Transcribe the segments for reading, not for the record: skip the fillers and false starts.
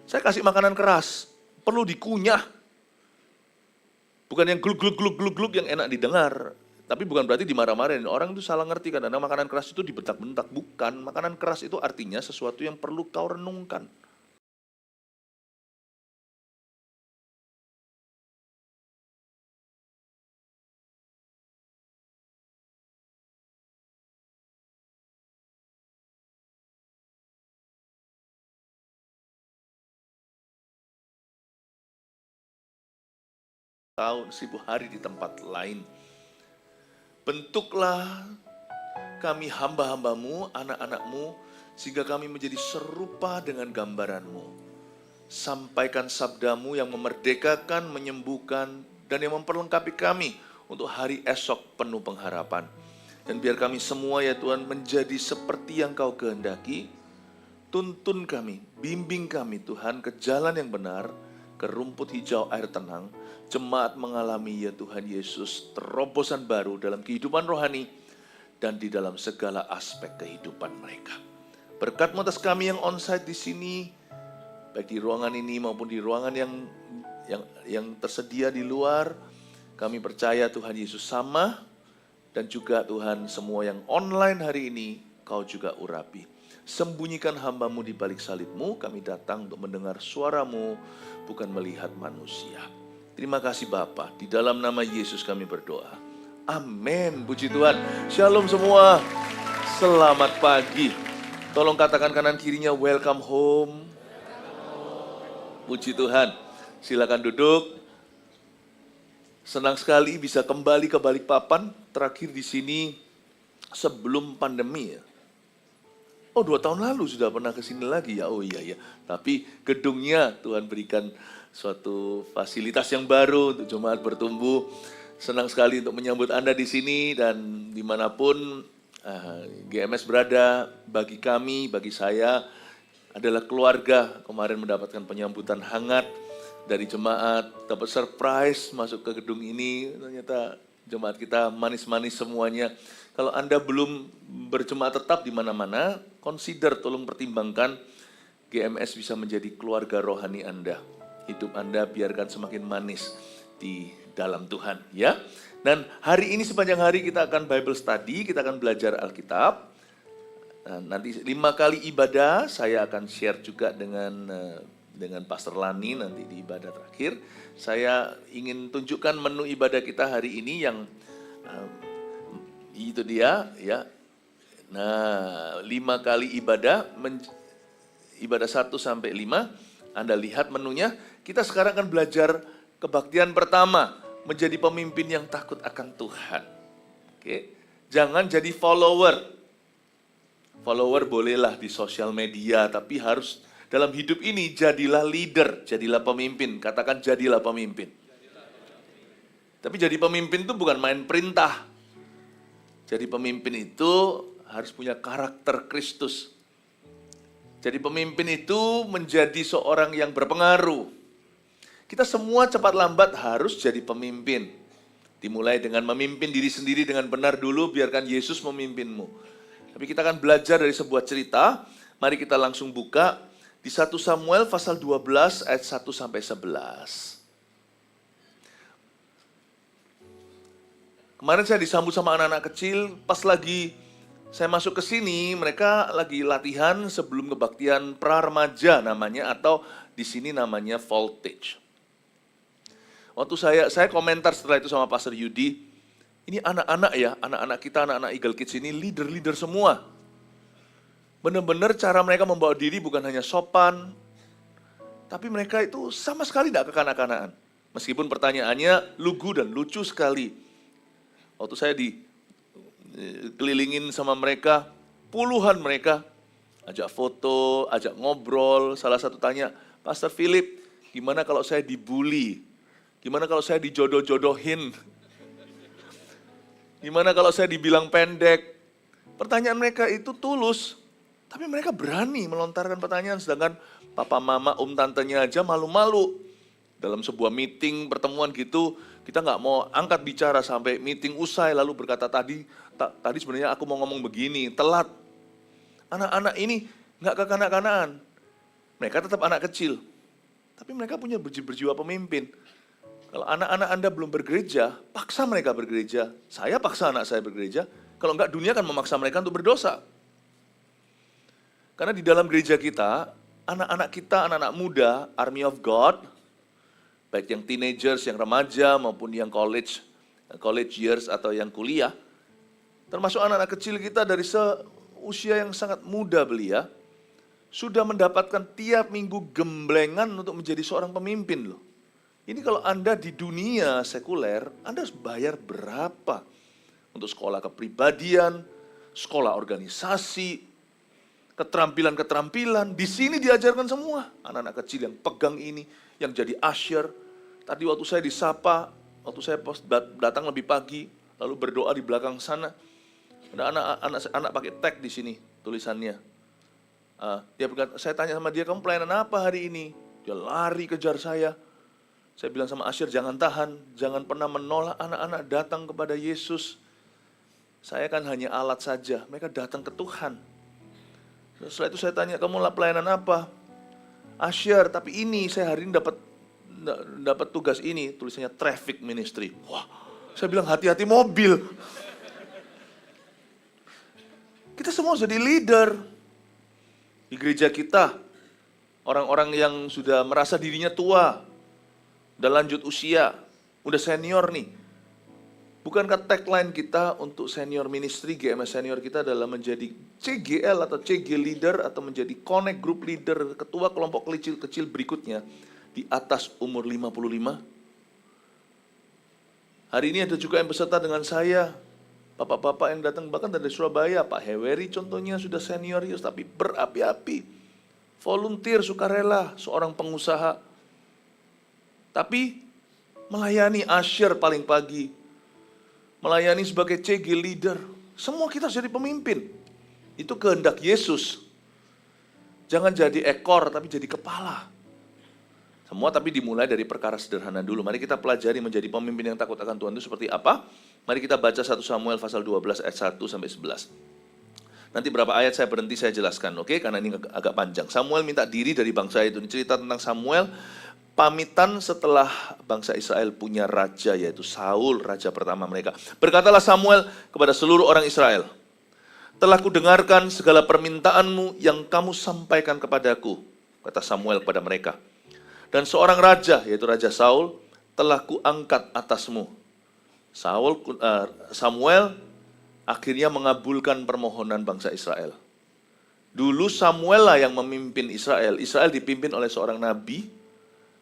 Saya kasih makanan keras, perlu dikunyah. Bukan yang gluk-gluk yang enak didengar. Tapi bukan berarti dimarah-marahin. Orang itu salah ngerti kan, karena makanan keras itu dibentak-bentak. Bukan, makanan keras itu artinya sesuatu yang perlu kau renungkan. Tahun 1000 hari di tempat lain. Bentuklah kami hamba-hambamu, anak-anakmu, sehingga kami menjadi serupa dengan gambaranmu. Sampaikan sabdamu yang memerdekakan, menyembuhkan, dan yang memperlengkapi kami untuk hari esok penuh pengharapan. Dan biar kami semua ya Tuhan menjadi seperti yang Kau kehendaki. Tuntun kami, bimbing kami Tuhan ke jalan yang benar, ke rumput hijau air tenang. Jemaat mengalami ya Tuhan Yesus terobosan baru dalam kehidupan rohani dan di dalam segala aspek kehidupan mereka. Berkat-Mu atas kami yang onsite di sini, baik di ruangan ini maupun di ruangan yang tersedia di luar. Kami percaya Tuhan Yesus sama, dan juga Tuhan semua yang online hari ini Kau juga urapi. Sembunyikan hamba-Mu di balik salib-Mu, kami datang untuk mendengar suara-Mu, bukan melihat manusia. Terima kasih Bapa, di dalam nama Yesus kami berdoa. Amin, puji Tuhan. Shalom semua, selamat pagi. Tolong katakan kanan kirinya, welcome home. Puji Tuhan, silakan duduk. Senang sekali bisa kembali ke Balikpapan, terakhir di sini sebelum pandemi ya. Oh 2 tahun lalu sudah pernah ke sini lagi ya, oh iya. Tapi gedungnya Tuhan berikan suatu fasilitas yang baru untuk jemaat bertumbuh. Senang sekali untuk menyambut Anda di sini dan dimanapun GMS berada. Bagi kami, bagi saya adalah keluarga. Kemarin mendapatkan penyambutan hangat dari jemaat, dapat surprise masuk ke gedung ini. Ternyata jemaat kita manis-manis semuanya. Kalau Anda belum berjemaat tetap di mana-mana, consider, tolong pertimbangkan GMS bisa menjadi keluarga rohani Anda. Hidup Anda biarkan semakin manis di dalam Tuhan, ya. Dan hari ini sepanjang hari kita akan Bible study, kita akan belajar Alkitab. Nanti 5 kali ibadah, saya akan share juga dengan Pastor Lani nanti di ibadah terakhir. Saya ingin tunjukkan menu ibadah kita hari ini yang itu dia, ya. Nah, 5 kali ibadah, ibadah 1 sampai 5, Anda lihat menunya. Kita sekarang akan belajar kebaktian pertama, menjadi pemimpin yang takut akan Tuhan. Oke, jangan jadi follower. Follower bolehlah di sosial media, tapi harus dalam hidup ini jadilah leader, jadilah pemimpin. Katakan jadilah pemimpin. Tapi jadi pemimpin itu bukan main perintah. Jadi pemimpin itu harus punya karakter Kristus. Jadi pemimpin itu menjadi seorang yang berpengaruh. Kita semua cepat lambat harus jadi pemimpin. Dimulai dengan memimpin diri sendiri dengan benar dulu, biarkan Yesus memimpinmu. Tapi kita akan belajar dari sebuah cerita. Mari kita langsung buka di 1 Samuel pasal 12 ayat 1 sampai 11. Kemarin saya disambut sama anak-anak kecil, pas lagi saya masuk ke sini, mereka lagi latihan sebelum kebaktian pra-remaja namanya, atau di sini namanya voltage. Waktu saya komentar setelah itu sama Pastor Yudi, ini anak-anak ya, anak-anak kita, anak-anak Eagle Kids ini leader-leader semua. Benar-benar cara mereka membawa diri bukan hanya sopan, tapi mereka itu sama sekali tidak kekanak-kanakan. Meskipun pertanyaannya lugu dan lucu sekali. Waktu saya dikelilingin sama mereka, puluhan mereka, ajak foto, ajak ngobrol. Salah satu tanya, Pastor Philip, gimana kalau saya dibully? Gimana kalau saya dijodoh-jodohin? Gimana kalau saya dibilang pendek? Pertanyaan mereka itu tulus, tapi mereka berani melontarkan pertanyaan, sedangkan papa, mama, tantenya aja malu-malu. Dalam sebuah meeting, pertemuan gitu, kita nggak mau angkat bicara sampai meeting usai, lalu berkata tadi sebenarnya aku mau ngomong begini, telat. Anak-anak ini nggak kekanak-kanaan, mereka tetap anak kecil. Tapi mereka punya berjiwa pemimpin. Kalau anak-anak Anda belum bergereja, paksa mereka bergereja. Saya paksa anak saya bergereja. Kalau enggak, dunia akan memaksa mereka untuk berdosa. Karena di dalam gereja kita, anak-anak muda, army of God, baik yang teenagers, yang remaja, maupun yang college years atau yang kuliah, termasuk anak-anak kecil kita dari usia yang sangat muda belia, sudah mendapatkan tiap minggu gemblengan untuk menjadi seorang pemimpin loh. Ini kalau Anda di dunia sekuler, Anda harus bayar berapa? Untuk sekolah kepribadian, sekolah organisasi, keterampilan-keterampilan. Di sini diajarkan semua. Anak-anak kecil yang pegang ini, yang jadi usher. Tadi waktu saya disapa, waktu saya datang lebih pagi, lalu berdoa di belakang sana, ada anak pakai tag di sini tulisannya. Dia berkata, saya tanya sama dia, kamu pelayanan apa hari ini? Dia lari kejar saya. Saya bilang sama Asyir, jangan tahan, jangan pernah menolak anak-anak datang kepada Yesus. Saya kan hanya alat saja, mereka datang ke Tuhan. Setelah itu saya tanya, kamu pelayanan apa? Asyir, tapi ini saya hari ini dapat tugas ini, tulisannya traffic ministry. Wah, saya bilang hati-hati mobil. Kita semua jadi leader. Di gereja kita, orang-orang yang sudah merasa dirinya tua, udah lanjut usia, udah senior nih. Bukankah tagline kita untuk senior ministry, GMS senior kita adalah menjadi CGL atau CG leader atau menjadi connect group leader, ketua kelompok kecil-kecil berikutnya di atas umur 55? Hari ini ada juga yang peserta dengan saya, bapak-bapak yang datang bahkan dari Surabaya, Pak Heweri contohnya sudah senior, tapi berapi-api, volunteer, sukarela, seorang pengusaha. Tapi melayani asyir paling pagi, melayani sebagai CG leader, semua kita jadi pemimpin. Itu kehendak Yesus. Jangan jadi ekor, tapi jadi kepala. Semua tapi dimulai dari perkara sederhana dulu. Mari kita pelajari menjadi pemimpin yang takut akan Tuhan itu seperti apa. Mari kita baca 1 Samuel pasal 12 ayat 1 sampai 11. Nanti berapa ayat saya berhenti saya jelaskan, oke? Karena ini agak panjang. Samuel minta diri dari bangsa itu. Ini cerita tentang Samuel pamitan setelah bangsa Israel punya raja, yaitu Saul, raja pertama mereka. Berkatalah Samuel kepada seluruh orang Israel, telah kudengarkan segala permintaanmu yang kamu sampaikan kepadaku, kata Samuel kepada mereka. Dan seorang raja, yaitu Raja Saul, telah kuangkat atasmu. Samuel akhirnya mengabulkan permohonan bangsa Israel. Dulu Samuel lah yang memimpin Israel. Israel dipimpin oleh seorang nabi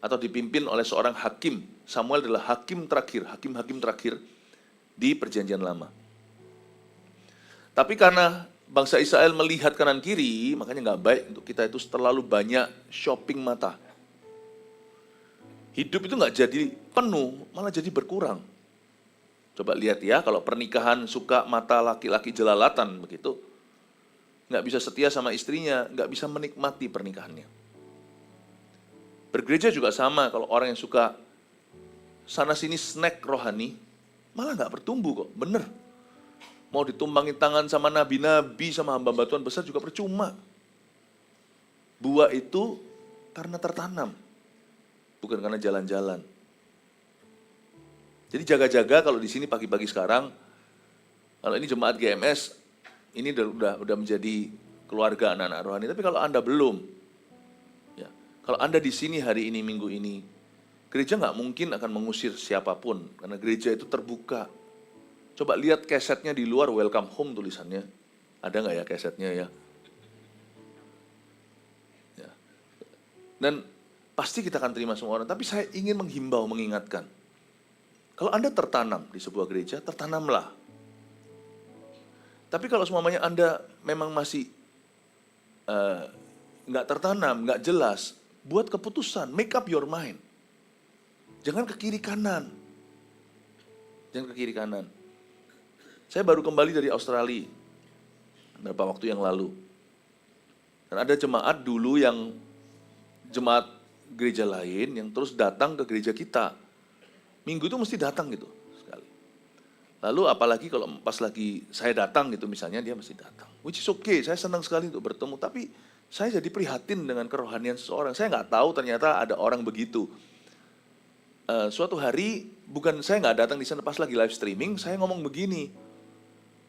atau dipimpin oleh seorang hakim. Samuel adalah hakim hakim terakhir di Perjanjian Lama. Tapi karena bangsa Israel melihat kanan kiri, makanya nggak baik untuk kita itu terlalu banyak shopping mata. Hidup itu nggak jadi penuh, malah jadi berkurang. Coba lihat ya, kalau pernikahan suka mata laki-laki jelalatan begitu, nggak bisa setia sama istrinya, nggak bisa menikmati pernikahannya. Bergereja juga sama, kalau orang yang suka sana-sini snack rohani, malah nggak bertumbuh kok, bener. Mau ditumbangin tangan sama nabi-nabi, sama hamba-hamba Tuhan besar juga percuma. Buah itu karena tertanam, bukan karena jalan-jalan. Jadi jaga-jaga kalau di sini pagi-pagi sekarang, kalau ini jemaat GMS, ini udah menjadi keluarga anak-anak rohani. Tapi kalau Anda belum, ya, kalau Anda di sini hari ini, minggu ini, gereja nggak mungkin akan mengusir siapapun, karena gereja itu terbuka. Coba lihat kesetnya di luar, welcome home tulisannya. Ada nggak ya kesetnya ya? Ya. Dan pasti kita akan terima semua orang, tapi saya ingin menghimbau, mengingatkan. Kalau Anda tertanam di sebuah gereja, tertanamlah. Tapi kalau semuanya Anda memang masih nggak tertanam, nggak jelas, buat keputusan, make up your mind. Jangan ke kiri kanan. Jangan ke kiri kanan. Saya baru kembali dari Australia beberapa waktu yang lalu. Dan ada jemaat dulu yang jemaat gereja lain yang terus datang ke gereja kita. Minggu itu mesti datang gitu sekali. Lalu apalagi kalau pas lagi saya datang gitu misalnya, dia mesti datang. Which is okay, saya senang sekali untuk bertemu. Tapi Saya jadi prihatin dengan kerohanian seseorang. Saya nggak tahu ternyata ada orang begitu. Suatu hari, bukan saya nggak datang di sana pas lagi live streaming, saya ngomong begini.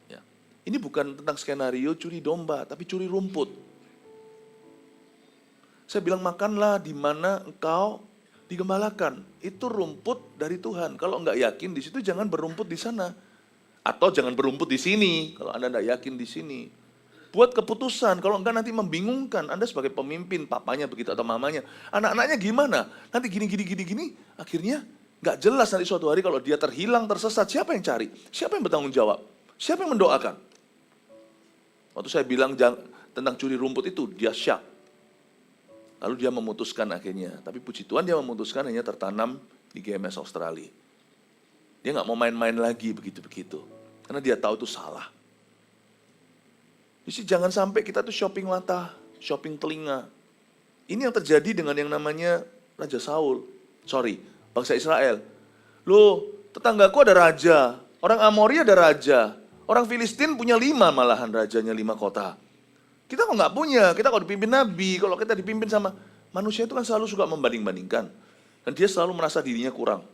Ya, ini bukan tentang skenario curi domba, tapi curi rumput. Saya bilang makanlah di mana engkau digembalakan. Itu rumput dari Tuhan. Kalau nggak yakin di situ jangan berumput di sana. Atau jangan berumput di sini kalau Anda nggak yakin di sini. Buat keputusan, kalau enggak nanti membingungkan. Anda sebagai pemimpin, papanya begitu atau mamanya. Anak-anaknya gimana? Nanti gini. Akhirnya nggak jelas nanti suatu hari kalau dia terhilang, tersesat. Siapa yang cari? Siapa yang bertanggung jawab? Siapa yang mendoakan? Waktu saya bilang tentang curi rumput itu, dia syak. Lalu dia memutuskan akhirnya. Tapi puji Tuhan dia memutuskan hanya tertanam di GMS Australia. Dia nggak mau main-main lagi begitu-begitu. Karena dia tahu itu salah. Jadi jangan sampai kita tuh shopping mata, shopping telinga. Ini yang terjadi dengan yang namanya Raja Saul. Bangsa Israel. Loh, tetanggaku ada raja. Orang Amori ada raja. Orang Filistin punya 5 malahan rajanya 5 kota. Kita kok nggak punya, kita kok dipimpin Nabi. Kalau kita dipimpin sama manusia itu kan selalu suka membanding-bandingkan. Dan dia selalu merasa dirinya kurang.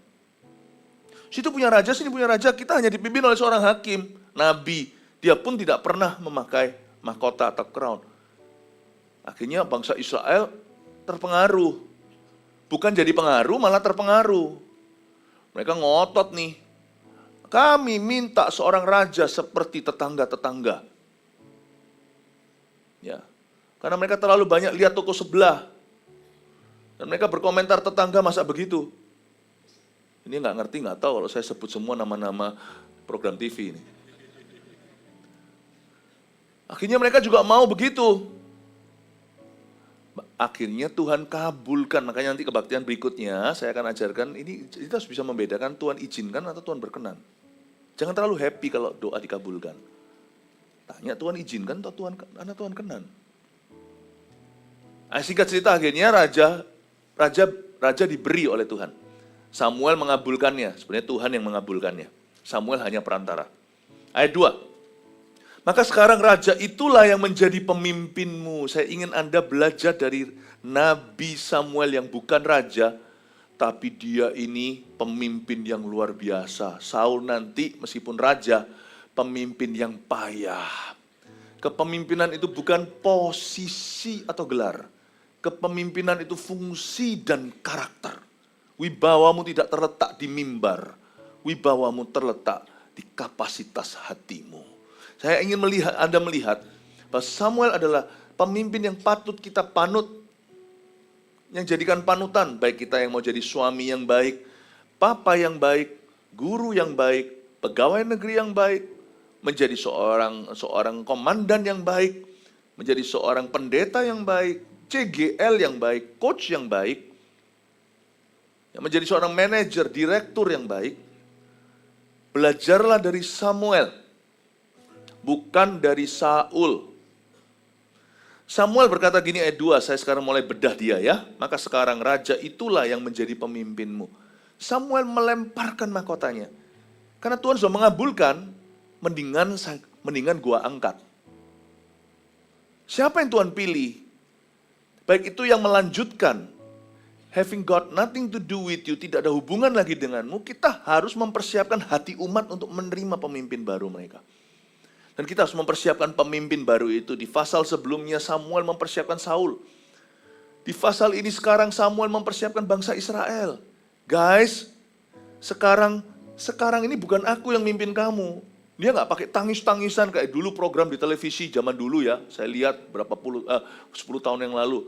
Situ punya raja, sini punya raja. Kita hanya dipimpin oleh seorang hakim, Nabi. Dia pun tidak pernah memakai mahkota atau crown. Akhirnya bangsa Israel terpengaruh. Bukan jadi pengaruh, malah terpengaruh. Mereka ngotot nih. Kami minta seorang raja seperti tetangga-tetangga. Ya, karena mereka terlalu banyak lihat toko sebelah. Dan mereka berkomentar tetangga masa begitu. Ini nggak tahu kalau saya sebut semua nama-nama program TV ini. Akhirnya mereka juga mau begitu. Akhirnya Tuhan kabulkan. Makanya nanti kebaktian berikutnya saya akan ajarkan. Ini kita harus bisa membedakan Tuhan izinkan atau Tuhan berkenan. Jangan terlalu happy kalau doa dikabulkan. Tanya Tuhan izinkan atau Tuhan kenan. Singkat cerita akhirnya raja diberi oleh Tuhan. Samuel mengabulkannya. Sebenarnya Tuhan yang mengabulkannya. Samuel hanya perantara. Ayat 2. Maka sekarang raja itulah yang menjadi pemimpinmu. Saya ingin Anda belajar dari Nabi Samuel yang bukan raja, tapi dia ini pemimpin yang luar biasa. Saul nanti meskipun raja, pemimpin yang payah. Kepemimpinan itu bukan posisi atau gelar. Kepemimpinan itu fungsi dan karakter. Wibawamu tidak terletak di mimbar. Wibawamu terletak di kapasitas hatimu. Saya ingin Anda melihat bahwa Samuel adalah pemimpin yang patut kita panut, yang jadikan panutan, baik kita yang mau jadi suami yang baik, papa yang baik, guru yang baik, pegawai negeri yang baik, menjadi seorang komandan yang baik, menjadi seorang pendeta yang baik, CGL yang baik, coach yang baik, menjadi seorang manajer, direktur yang baik. Belajarlah dari Samuel, bukan dari Saul. Samuel berkata gini ayat 2, saya sekarang mulai bedah dia ya. Maka sekarang raja itulah yang menjadi pemimpinmu. Samuel melemparkan mahkotanya. Karena Tuhan sudah mengabulkan, mendingan gua angkat. Siapa yang Tuhan pilih? Baik itu yang melanjutkan. Having got nothing to do with you, tidak ada hubungan lagi denganmu, kita harus mempersiapkan hati umat untuk menerima pemimpin baru mereka. Dan kita harus mempersiapkan pemimpin baru itu. Di pasal sebelumnya Samuel mempersiapkan Saul. Di pasal ini sekarang Samuel mempersiapkan bangsa Israel. Guys, sekarang ini bukan aku yang mimpin kamu. Dia nggak pakai tangis-tangisan kayak dulu program di televisi zaman dulu ya. Saya lihat 10 tahun yang lalu.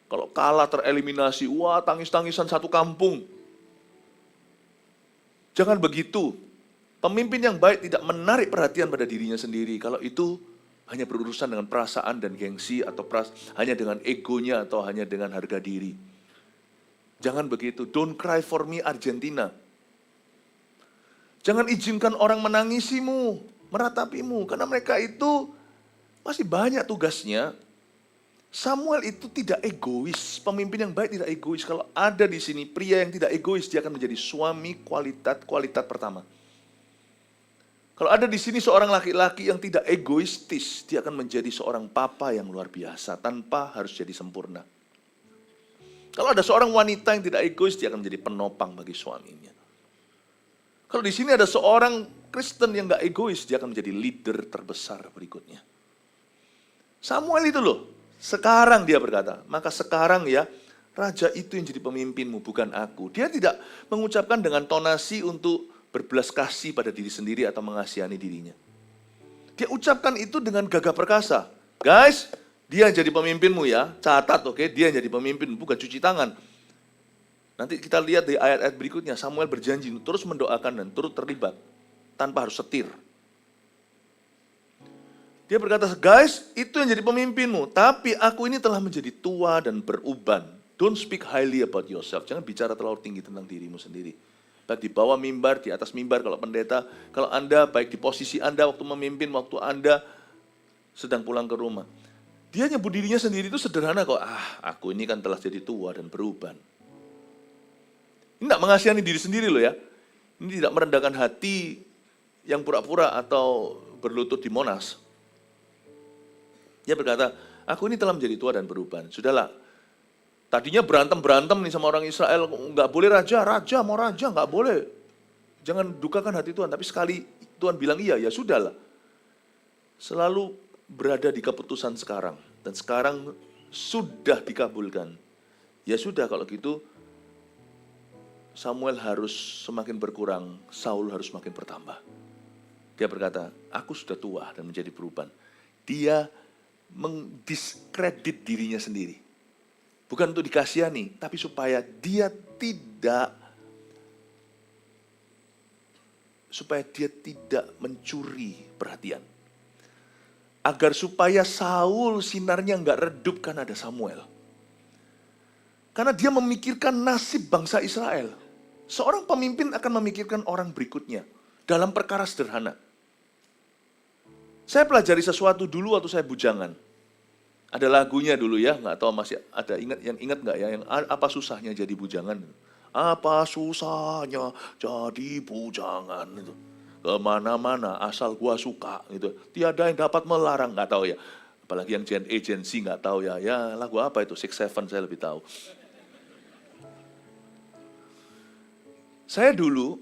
Kalau kalah tereliminasi, wah tangis-tangisan satu kampung. Jangan begitu. Pemimpin yang baik tidak menarik perhatian pada dirinya sendiri. Kalau itu hanya berurusan dengan perasaan dan gengsi atau hanya dengan egonya atau hanya dengan harga diri. Jangan begitu. Don't cry for me Argentina. Jangan izinkan orang menangisimu, meratapimu. Karena mereka itu masih banyak tugasnya. Samuel itu tidak egois. Pemimpin yang baik tidak egois. Kalau ada di sini pria yang tidak egois, dia akan menjadi suami kualitas pertama. Kalau ada di sini seorang laki-laki yang tidak egoistis, dia akan menjadi seorang papa yang luar biasa tanpa harus jadi sempurna. Kalau ada seorang wanita yang tidak egois, dia akan menjadi penopang bagi suaminya. Kalau di sini ada seorang Kristen yang gak egois, dia akan menjadi leader terbesar berikutnya. Samuel itu loh, sekarang dia berkata, maka sekarang ya, raja itu yang jadi pemimpinmu, bukan aku. Dia tidak mengucapkan dengan tonasi untuk berbelas kasih pada diri sendiri atau mengasihani dirinya. Dia ucapkan itu dengan gagah perkasa. Guys, dia jadi pemimpinmu ya, catat oke, dia jadi pemimpin, bukan cuci tangan. Nanti kita lihat di ayat-ayat berikutnya, Samuel berjanji terus mendoakan dan turut terlibat, tanpa harus setir. Dia berkata, guys, itu yang jadi pemimpinmu, tapi aku ini telah menjadi tua dan beruban. Don't speak highly about yourself, jangan bicara terlalu tinggi tentang dirimu sendiri. Baik di bawah mimbar, di atas mimbar kalau pendeta, kalau Anda, baik di posisi Anda waktu memimpin, waktu Anda sedang pulang ke rumah. Dia nyebut dirinya sendiri itu sederhana kok, aku ini kan telah jadi tua dan beruban. Ini tidak mengasihani diri sendiri loh ya. Ini tidak merendahkan hati yang pura-pura atau berlutut di Monas. Dia berkata, aku ini telah menjadi tua dan beruban. Sudahlah, tadinya berantem nih sama orang Israel, nggak boleh raja, mau raja, nggak boleh. Jangan dukakan hati Tuhan, tapi sekali Tuhan bilang iya, ya sudahlah. Selalu berada di keputusan sekarang, dan sekarang sudah dikabulkan. Ya sudah kalau gitu, Samuel harus semakin berkurang, Saul harus semakin bertambah. Dia berkata, aku sudah tua dan menjadi beruban. Dia mendiskredit dirinya sendiri. Bukan untuk dikasihani, tapi supaya dia tidak mencuri perhatian. Agar supaya Saul sinarnya nggak redup karena ada Samuel. Karena dia memikirkan nasib bangsa Israel. Seorang pemimpin akan memikirkan orang berikutnya dalam perkara sederhana. Saya pelajari sesuatu dulu waktu saya bujangan. Ada lagunya dulu ya, nggak tahu masih ada ingat nggak ya, yang apa susahnya jadi bujangan? Apa susahnya jadi bujangan itu? Kemana-mana asal gua suka gitu. Tiada yang dapat melarang, nggak tahu ya. Apalagi yang Gen A, Gen Z nggak tahu ya. Ya lagu apa itu? 6-7 saya lebih tahu. Saya dulu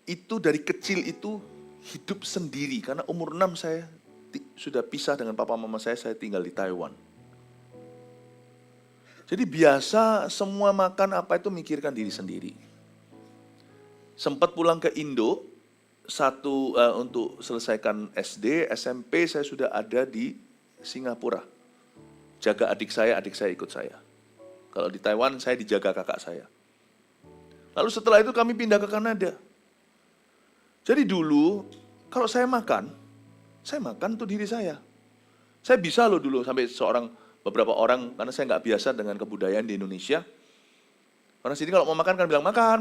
itu dari kecil itu hidup sendiri karena umur 6 saya sudah pisah dengan papa mama saya tinggal di Taiwan. Jadi biasa semua makan apa itu mikirkan diri sendiri. Sempat pulang ke Indo untuk selesaikan SD, SMP saya sudah ada di Singapura. Jaga adik saya ikut saya. Kalau di Taiwan saya dijaga kakak saya. Lalu setelah itu kami pindah ke Kanada. Jadi dulu kalau saya makan untuk diri saya. Saya bisa loh dulu sampai beberapa orang, karena saya nggak biasa dengan kebudayaan di Indonesia. Orang sini kalau mau makan kan bilang makan.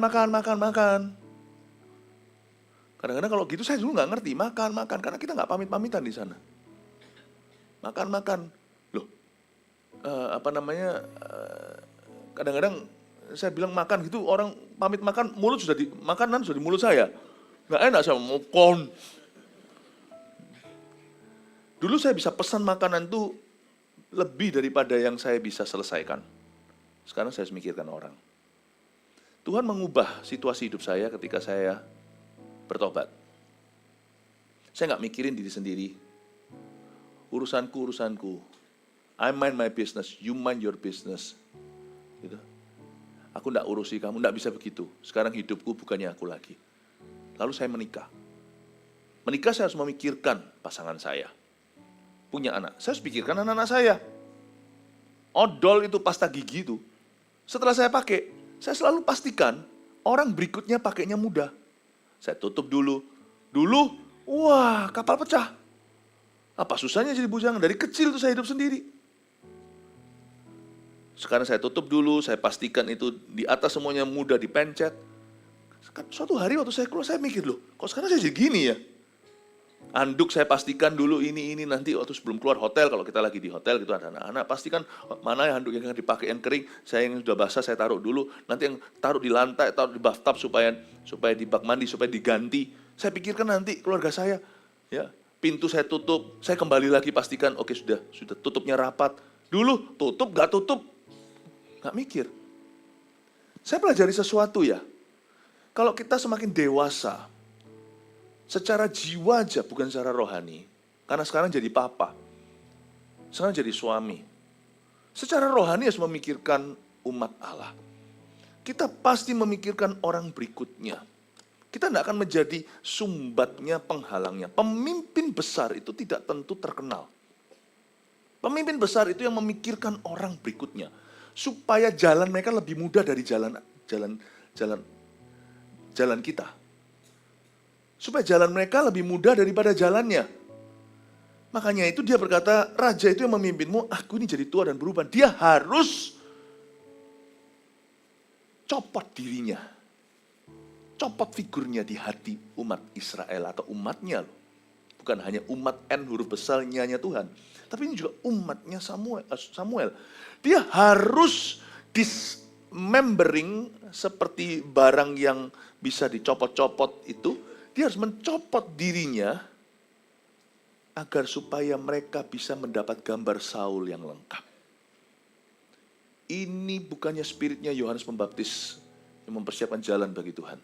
Kadang-kadang kalau gitu saya dulu nggak ngerti, makan, karena kita nggak pamit-pamitan di sana. Makan. Loh, kadang-kadang saya bilang makan gitu, orang pamit makan, makanan sudah di mulut saya. Nggak enak saya mau kon. Dulu saya bisa pesan makanan itu lebih daripada yang saya bisa selesaikan. Sekarang saya harus mikirkan orang. Tuhan mengubah situasi hidup saya ketika saya bertobat. Saya nggak mikirin diri sendiri. Urusanku. I mind my business, you mind your business. Gitu. Aku nggak urusi kamu, nggak bisa begitu. Sekarang hidupku bukannya aku lagi. Lalu saya menikah. Menikah saya harus memikirkan pasangan saya. Punya anak, saya harus pikirkan anak-anak saya. Odol itu pasta gigi itu, setelah saya pakai, saya selalu pastikan orang berikutnya pakainya mudah. Saya tutup dulu, wah kapal pecah. Apa susahnya jadi bujangan? Dari kecil tuh saya hidup sendiri. Sekarang saya tutup dulu, saya pastikan itu di atas semuanya mudah dipencet. Suatu hari waktu saya keluar, saya mikir loh, kok sekarang saya jadi gini ya? Anduk saya pastikan dulu ini nanti waktu sebelum keluar hotel, kalau kita lagi di hotel gitu ada anak-anak, pastikan mana handuk yang akan dipakai yang kering, saya yang sudah basah saya taruh dulu, nanti yang taruh di lantai, taruh di bathtub supaya di bak mandi, supaya diganti. Saya pikirkan nanti keluarga saya, ya, pintu saya tutup, saya kembali lagi pastikan, oke sudah tutupnya rapat. Dulu tutup, gak tutup, gak mikir. Saya pelajari sesuatu ya, kalau kita semakin dewasa, secara jiwa aja bukan secara rohani, karena sekarang jadi papa, sekarang jadi suami. Secara rohani harus memikirkan umat Allah. Kita pasti memikirkan orang berikutnya. Kita tidak akan menjadi sumbatnya, penghalangnya. Pemimpin besar itu tidak tentu terkenal. Pemimpin besar itu yang memikirkan orang berikutnya. Supaya jalan mereka lebih mudah dari jalan kita. Supaya jalan mereka lebih mudah daripada jalannya. Makanya itu dia berkata, raja itu yang memimpinmu, aku ini jadi tua dan berubah. Dia harus copot dirinya. Copot figurnya di hati umat Israel atau umatnya loh. Bukan hanya umat N huruf besarnya Tuhan. Tapi ini juga umatnya Samuel. Dia harus dismembering seperti barang yang bisa dicopot-copot itu. Dia harus mencopot dirinya agar supaya mereka bisa mendapat gambar Saul yang lengkap. Ini bukannya spiritnya Yohanes Pembaptis yang mempersiapkan jalan bagi Tuhan.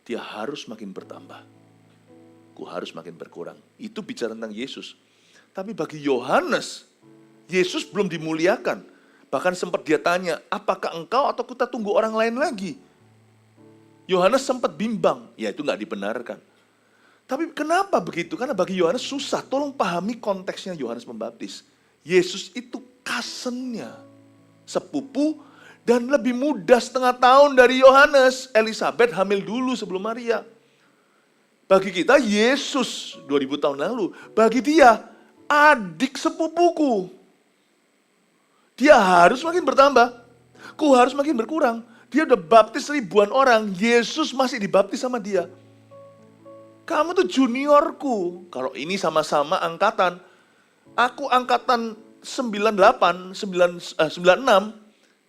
Dia harus makin bertambah. Ku harus makin berkurang. Itu bicara tentang Yesus. Tapi bagi Yohanes, Yesus belum dimuliakan. Bahkan sempat dia tanya, apakah engkau atau kita tunggu orang lain lagi? Yohanes sempat bimbang. Ya itu nggak dibenarkan. Tapi kenapa begitu? Karena bagi Yohanes susah. Tolong pahami konteksnya Yohanes Pembaptis. Yesus itu cousin-nya, sepupu, dan lebih muda setengah tahun dari Yohanes. Elizabeth hamil dulu sebelum Maria. Bagi kita Yesus 2000 tahun lalu. Bagi dia adik sepupuku. Dia harus makin bertambah. Ku harus makin berkurang. Dia udah baptis ribuan orang. Yesus masih dibaptis sama dia. Kamu tuh juniorku. Kalau ini sama-sama angkatan. Aku angkatan 96.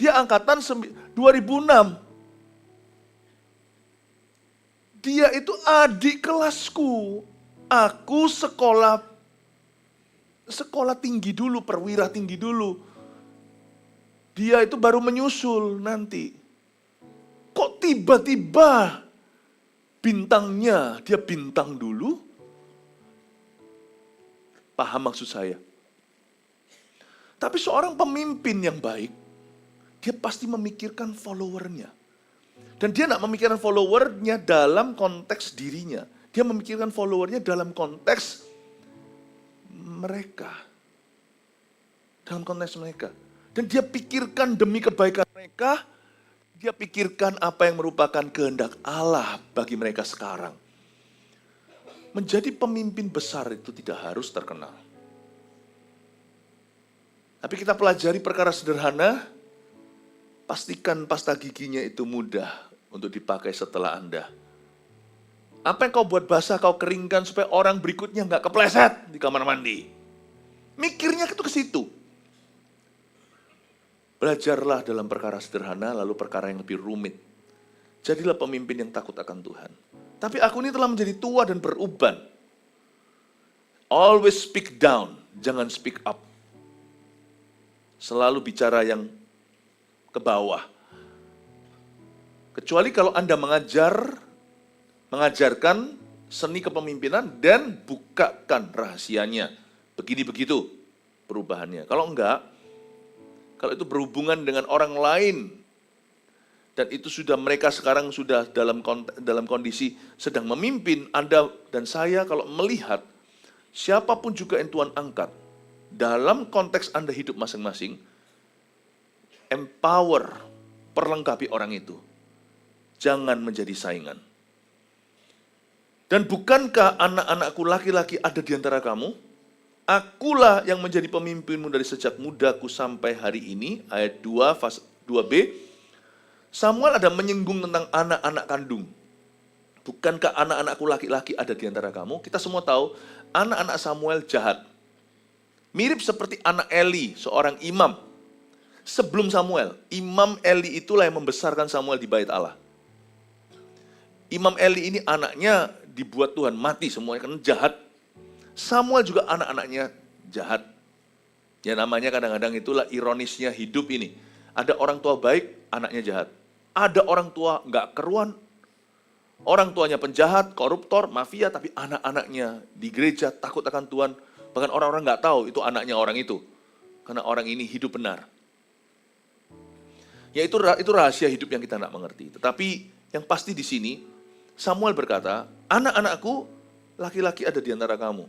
Dia angkatan 2006. Dia itu adik kelasku. Aku sekolah tinggi dulu, perwira tinggi dulu. Dia itu baru menyusul nanti. Kok tiba-tiba bintangnya, dia bintang dulu? Paham maksud saya? Tapi seorang pemimpin yang baik, dia pasti memikirkan followernya. Dan dia tidak memikirkan followernya dalam konteks dirinya. Dia memikirkan followernya dalam konteks mereka. Dalam konteks mereka. Dan dia pikirkan demi kebaikan mereka, dia pikirkan apa yang merupakan kehendak Allah bagi mereka sekarang. Menjadi pemimpin besar itu tidak harus terkenal. Tapi kita pelajari perkara sederhana, pastikan pasta giginya itu mudah untuk dipakai setelah Anda. Apa yang kau buat basah, kau keringkan supaya orang berikutnya nggak kepleset di kamar mandi. Mikirnya itu ke situ. Belajarlah dalam perkara sederhana, lalu perkara yang lebih rumit. Jadilah pemimpin yang takut akan Tuhan. Tapi aku ini telah menjadi tua dan beruban. Always speak down, jangan speak up. Selalu bicara yang ke bawah. Kecuali kalau Anda mengajarkan seni kepemimpinan dan bukakan rahasianya. Begini begitu perubahannya. Kalau enggak, kalau itu berhubungan dengan orang lain, dan itu sudah mereka sekarang sudah dalam kondisi sedang memimpin, Anda dan saya kalau melihat siapapun juga yang Tuhan angkat, dalam konteks Anda hidup masing-masing, empower, perlengkapi orang itu. Jangan menjadi saingan. Dan bukankah anak-anakku laki-laki ada di antara kamu? Akulah yang menjadi pemimpinmu dari sejak mudaku sampai hari ini. Ayat 2, 2b. Samuel ada menyinggung tentang anak-anak kandung. Bukankah anak-anakku laki-laki ada di antara kamu? Kita semua tahu anak-anak Samuel jahat. Mirip seperti anak Eli, seorang imam. Sebelum Samuel, imam Eli itulah yang membesarkan Samuel di bait Allah. Imam Eli ini anaknya dibuat Tuhan mati semuanya karena jahat. Samuel juga anak-anaknya jahat. Ya namanya kadang-kadang itulah ironisnya hidup ini. Ada orang tua baik, anaknya jahat. Ada orang tua nggak keruan, orang tuanya penjahat, koruptor, mafia, tapi anak-anaknya di gereja takut akan Tuhan. Bahkan orang-orang nggak tahu itu anaknya orang itu. Karena orang ini hidup benar. Ya itu rahasia hidup yang kita nggak mengerti. Tetapi yang pasti di sini, Samuel berkata, anak-anakku laki-laki ada di antara kamu.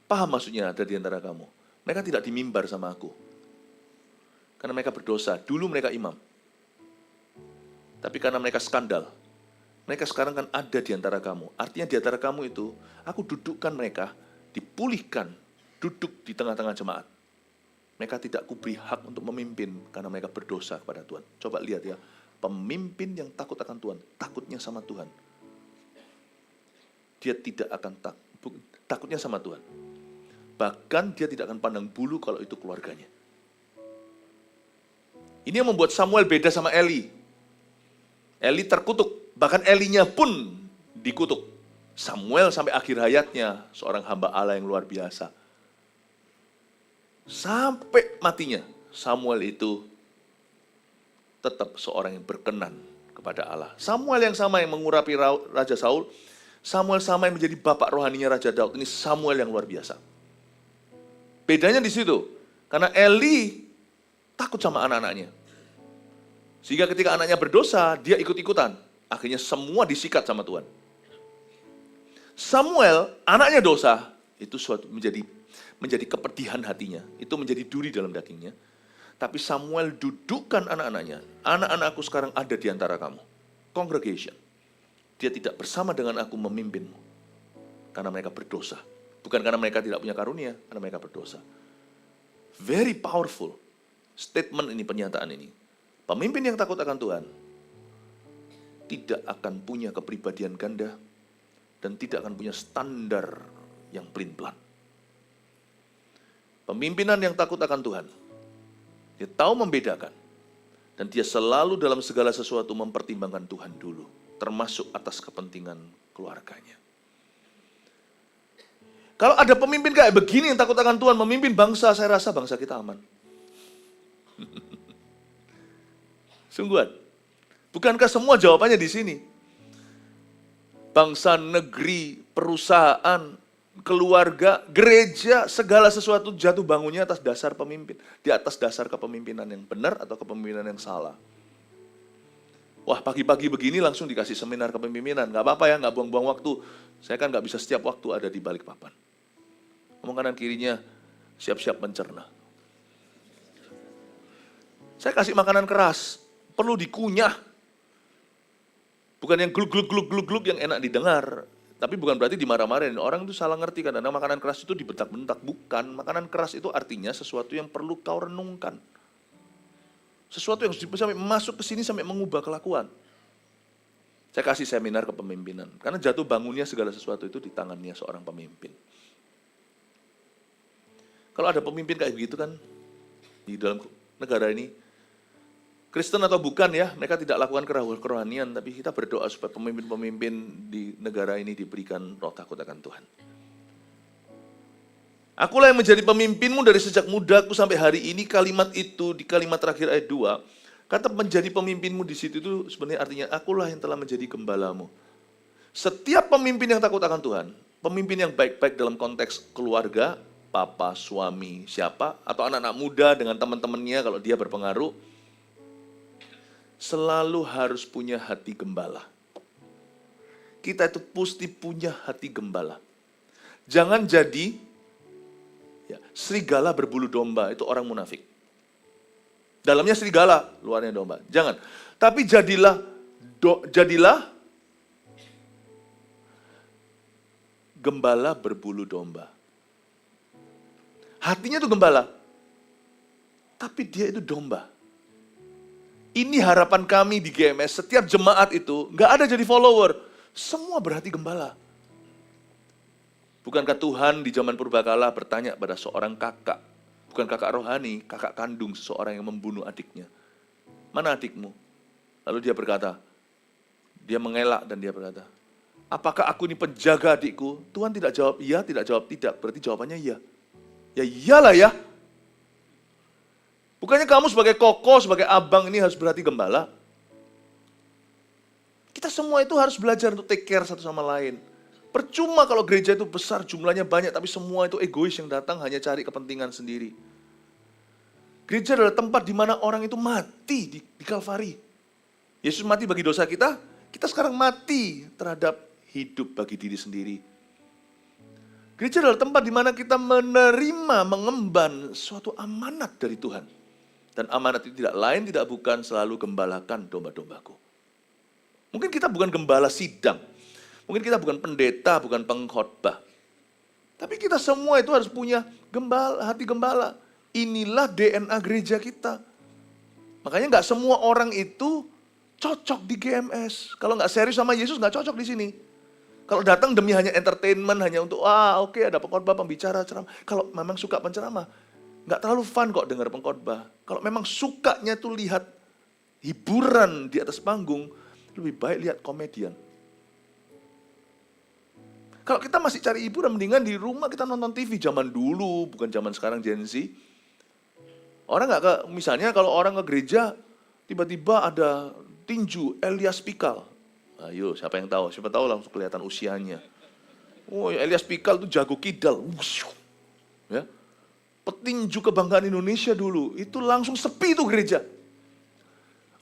Paham maksudnya ada di antara kamu. Mereka tidak dimimbar sama aku. Karena mereka berdosa. Dulu mereka imam. Tapi karena mereka skandal. Mereka sekarang kan ada di antara kamu. Artinya di antara kamu itu, aku dudukkan mereka, dipulihkan, duduk di tengah-tengah jemaat. Mereka tidak kuberi hak untuk memimpin karena mereka berdosa kepada Tuhan. Coba lihat ya, pemimpin yang takut akan Tuhan, takutnya sama Tuhan. Dia tidak akan takutnya sama Tuhan. Bahkan dia tidak akan pandang bulu kalau itu keluarganya. Ini yang membuat Samuel beda sama Eli. Eli terkutuk, bahkan Elinya pun dikutuk. Samuel sampai akhir hayatnya seorang hamba Allah yang luar biasa. Sampai matinya Samuel itu tetap seorang yang berkenan kepada Allah. Samuel yang sama yang mengurapi Raja Saul, Samuel sama yang menjadi bapak rohaninya Raja Daud. Ini Samuel yang luar biasa. Bedanya di situ, karena Eli takut sama anak-anaknya. Sehingga ketika anaknya berdosa, dia ikut-ikutan. Akhirnya semua disikat sama Tuhan. Samuel, anaknya dosa, itu suatu menjadi kepedihan hatinya. Itu menjadi duri dalam dagingnya. Tapi Samuel dudukkan anak-anaknya. Anak-anakku sekarang ada di antara kamu. Congregation. Dia tidak bersama dengan aku memimpinmu. Karena mereka berdosa. Bukan karena mereka tidak punya karunia, karena mereka berdosa. Very powerful statement ini, pernyataan ini. Pemimpin yang takut akan Tuhan tidak akan punya kepribadian ganda dan tidak akan punya standar yang pelin-pelan. Pemimpinan yang takut akan Tuhan, dia tahu membedakan dan dia selalu dalam segala sesuatu mempertimbangkan Tuhan dulu, termasuk atas kepentingan keluarganya. Kalau ada pemimpin kayak begini yang takut akan Tuhan, memimpin bangsa, saya rasa bangsa kita aman. Sungguhan. Bukankah semua jawabannya di sini? Bangsa, negeri, perusahaan, keluarga, gereja, segala sesuatu jatuh bangunnya atas dasar pemimpin. Di atas dasar kepemimpinan yang benar atau kepemimpinan yang salah. Wah, pagi-pagi begini langsung dikasih seminar kepemimpinan. Gak apa-apa ya, gak buang-buang waktu. Saya kan gak bisa setiap waktu ada di balik papan. Ngomong kanan kirinya, siap-siap mencerna. Saya kasih makanan keras, perlu dikunyah. Bukan yang gluk-gluk yang enak didengar. Tapi bukan berarti dimarah-marahin. Orang itu salah ngerti kadang-kadang makanan keras itu dibentak-bentak. Bukan, makanan keras itu artinya sesuatu yang perlu kau renungkan. Sesuatu yang sampai masuk ke sini sampai mengubah kelakuan. Saya kasih seminar kepemimpinan. Karena jatuh bangunnya segala sesuatu itu di tangannya seorang pemimpin. Kalau ada pemimpin kayak begitu kan, di dalam negara ini, Kristen atau bukan ya, mereka tidak lakukan kerohanian, tapi kita berdoa supaya pemimpin-pemimpin di negara ini diberikan roh takut akan Tuhan. Akulah yang menjadi pemimpinmu dari sejak mudaku sampai hari ini. Kalimat itu di kalimat terakhir ayat 2, kata menjadi pemimpinmu di situ itu sebenarnya artinya akulah yang telah menjadi gembalamu. Setiap pemimpin yang takut akan Tuhan, pemimpin yang baik-baik dalam konteks keluarga, papa, suami, siapa, atau anak-anak muda dengan teman-temannya kalau dia berpengaruh, selalu harus punya hati gembala. Kita itu mesti punya hati gembala. Jangan jadi serigala berbulu domba, itu orang munafik. Dalamnya serigala, luarnya domba. Jangan. Tapi jadilah gembala berbulu domba. Hatinya itu gembala, tapi dia itu domba. Ini harapan kami di GMS, setiap jemaat itu nggak ada jadi follower, semua berhati gembala. Bukankah Tuhan di zaman purbakala bertanya pada seorang kakak, bukan kakak rohani, kakak kandung seseorang yang membunuh adiknya. Mana adikmu? Lalu dia berkata, Dia mengelak dan dia berkata, apakah aku ini penjaga adikku? Tuhan tidak jawab iya, tidak jawab tidak. Berarti jawabannya iya. Ya iyalah ya. Bukannya kamu sebagai koko, sebagai abang ini harus berhati gembala? Kita semua itu harus belajar untuk take care satu sama lain. Percuma kalau gereja itu besar, jumlahnya banyak, tapi semua itu egois yang datang hanya cari kepentingan sendiri. Gereja adalah tempat di mana orang itu mati di Kalvari. Yesus mati bagi dosa kita, kita sekarang mati terhadap hidup bagi diri sendiri. Gereja adalah tempat di mana kita menerima, mengemban suatu amanat dari Tuhan. Dan amanat itu tidak lain, tidak bukan selalu gembalakan domba-dombaku. Mungkin kita bukan gembala sidang. Mungkin kita bukan pendeta, bukan pengkhotbah. Tapi kita semua itu harus punya gembala, hati gembala. Inilah DNA gereja kita. Makanya nggak semua orang itu cocok di GMS. Kalau nggak serius sama Yesus nggak cocok di sini. Kalau datang demi hanya entertainment, hanya untuk oke, ada pengkhotbah, pembicara, ceramah. Kalau memang suka penceramah, nggak terlalu fun kok dengar pengkhotbah. Kalau memang sukanya tuh lihat hiburan di atas panggung, lebih baik lihat komedian. Kalau kita masih cari hiburan, mendingan di rumah kita nonton TV zaman dulu, bukan zaman sekarang Gen Z. Orang nggak misalnya kalau orang ke gereja, tiba-tiba ada tinju Elias Pikal. Ayo, siapa yang tahu? Siapa tahu langsung kelihatan usianya. Oh, Elias Pikal itu jago kidal. Ya. Petinju kebanggaan Indonesia dulu, itu langsung sepi itu gereja.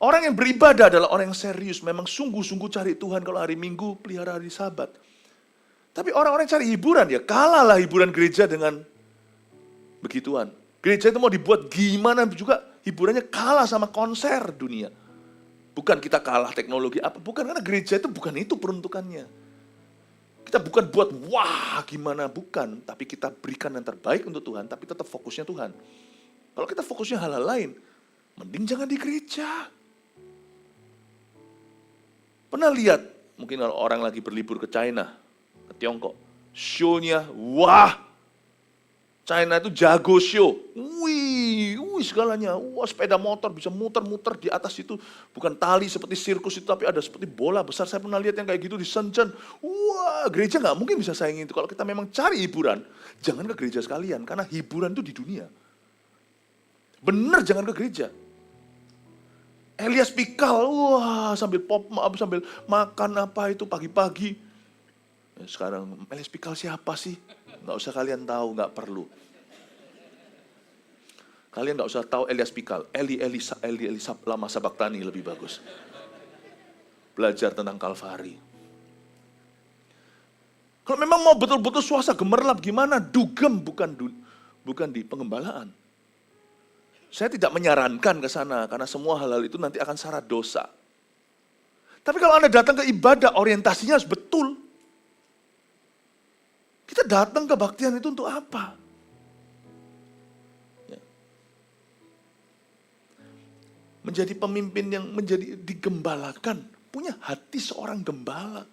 Orang yang beribadah adalah orang yang serius, memang sungguh-sungguh cari Tuhan kalau hari Minggu, pelihara hari Sabat. Tapi orang-orang yang cari hiburan, ya kalahlah hiburan gereja dengan begituan. Gereja itu mau dibuat gimana juga, hiburannya kalah sama konser dunia. Bukan kita kalah teknologi apa, bukan, karena gereja itu bukan itu peruntukannya. Kita bukan buat wah gimana, bukan. Tapi kita berikan yang terbaik untuk Tuhan, tapi tetap fokusnya Tuhan. Kalau kita fokusnya hal-hal lain, mending jangan di gereja. Pernah lihat, mungkin kalau orang lagi berlibur ke China, ke Tiongkok, show-nya, wah, China itu jago show, wih segalanya, wah sepeda motor bisa muter-muter di atas itu, bukan tali seperti sirkus itu, tapi ada seperti bola besar. Saya pernah lihat yang kayak gitu di Shenzhen. Wah, gereja nggak mungkin bisa saingin itu. Kalau kita memang cari hiburan, jangan ke gereja sekalian, karena hiburan itu di dunia. Bener, jangan ke gereja. Elias Pikal, wah sambil sambil makan apa itu pagi-pagi. Sekarang Elias Pikal siapa sih? Nggak usah kalian tahu, nggak perlu. Kalian nggak usah tahu Elias Pikal, Eli lama Sabaktani lebih bagus. Belajar tentang Kalvari. Kalau memang mau betul-betul suasana gemerlap gimana? Dugem, bukan di pengembalaan. Saya tidak menyarankan ke sana, karena semua hal-hal itu nanti akan syarat dosa. Tapi kalau Anda datang ke ibadah, orientasinya harus betul. Kita datang ke kebaktian itu untuk apa? Ya. Menjadi pemimpin yang menjadi digembalakan, punya hati seorang gembala.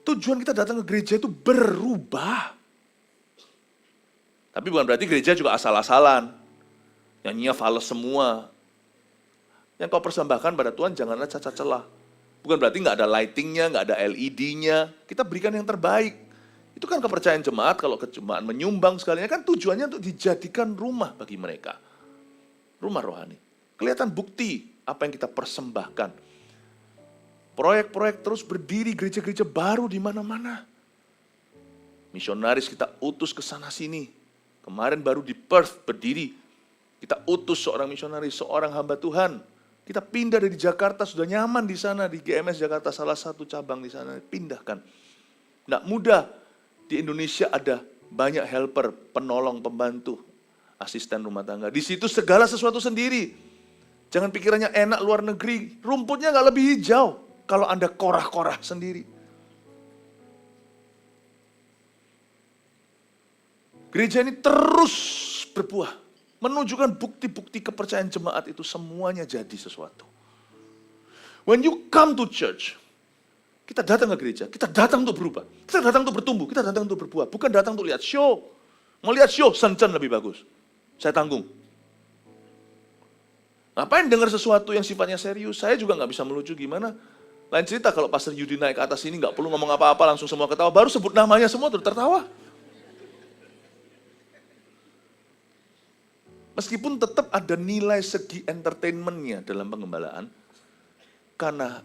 Tujuan kita datang ke gereja itu berubah. Tapi bukan berarti gereja juga asal-asalan. Nyanyinya fals semua. Yang kau persembahkan pada Tuhan janganlah cacat celah. Bukan berarti nggak ada lightingnya, nggak ada LED-nya. Kita berikan yang terbaik. Itu kan kepercayaan jemaat, kalau jemaat menyumbang sekalian, kan tujuannya untuk dijadikan rumah bagi mereka. Rumah rohani. Kelihatan bukti apa yang kita persembahkan. Proyek-proyek terus berdiri, gereja-gereja baru di mana-mana. Misionaris kita utus ke sana sini. Kemarin baru di Perth berdiri. Kita utus seorang misionaris, seorang hamba Tuhan. Kita pindah dari Jakarta, sudah nyaman di sana, di GMS Jakarta, salah satu cabang di sana, pindahkan. Nggak mudah. Di Indonesia ada banyak helper, penolong, pembantu, asisten rumah tangga. Di situ segala sesuatu sendiri. Jangan pikirannya enak luar negeri, rumputnya nggak lebih hijau kalau Anda korah-korah sendiri. Gereja ini terus berbuah, menunjukkan bukti-bukti kepercayaan jemaat itu semuanya jadi sesuatu. When you come to church, kita datang ke gereja, kita datang untuk berubah, kita datang untuk bertumbuh, kita datang untuk berbuah. Bukan datang untuk lihat show. Mau lihat show, Shenzhen lebih bagus. Saya tanggung. Ngapain dengar sesuatu yang sifatnya serius? Saya juga nggak bisa melucu gimana. Lain cerita kalau Pastor Yudi naik ke atas ini nggak perlu ngomong apa-apa, langsung semua ketawa. Baru sebut namanya semua tuh tertawa. Meskipun tetap ada nilai segi entertainment-nya dalam pengembalaan, karena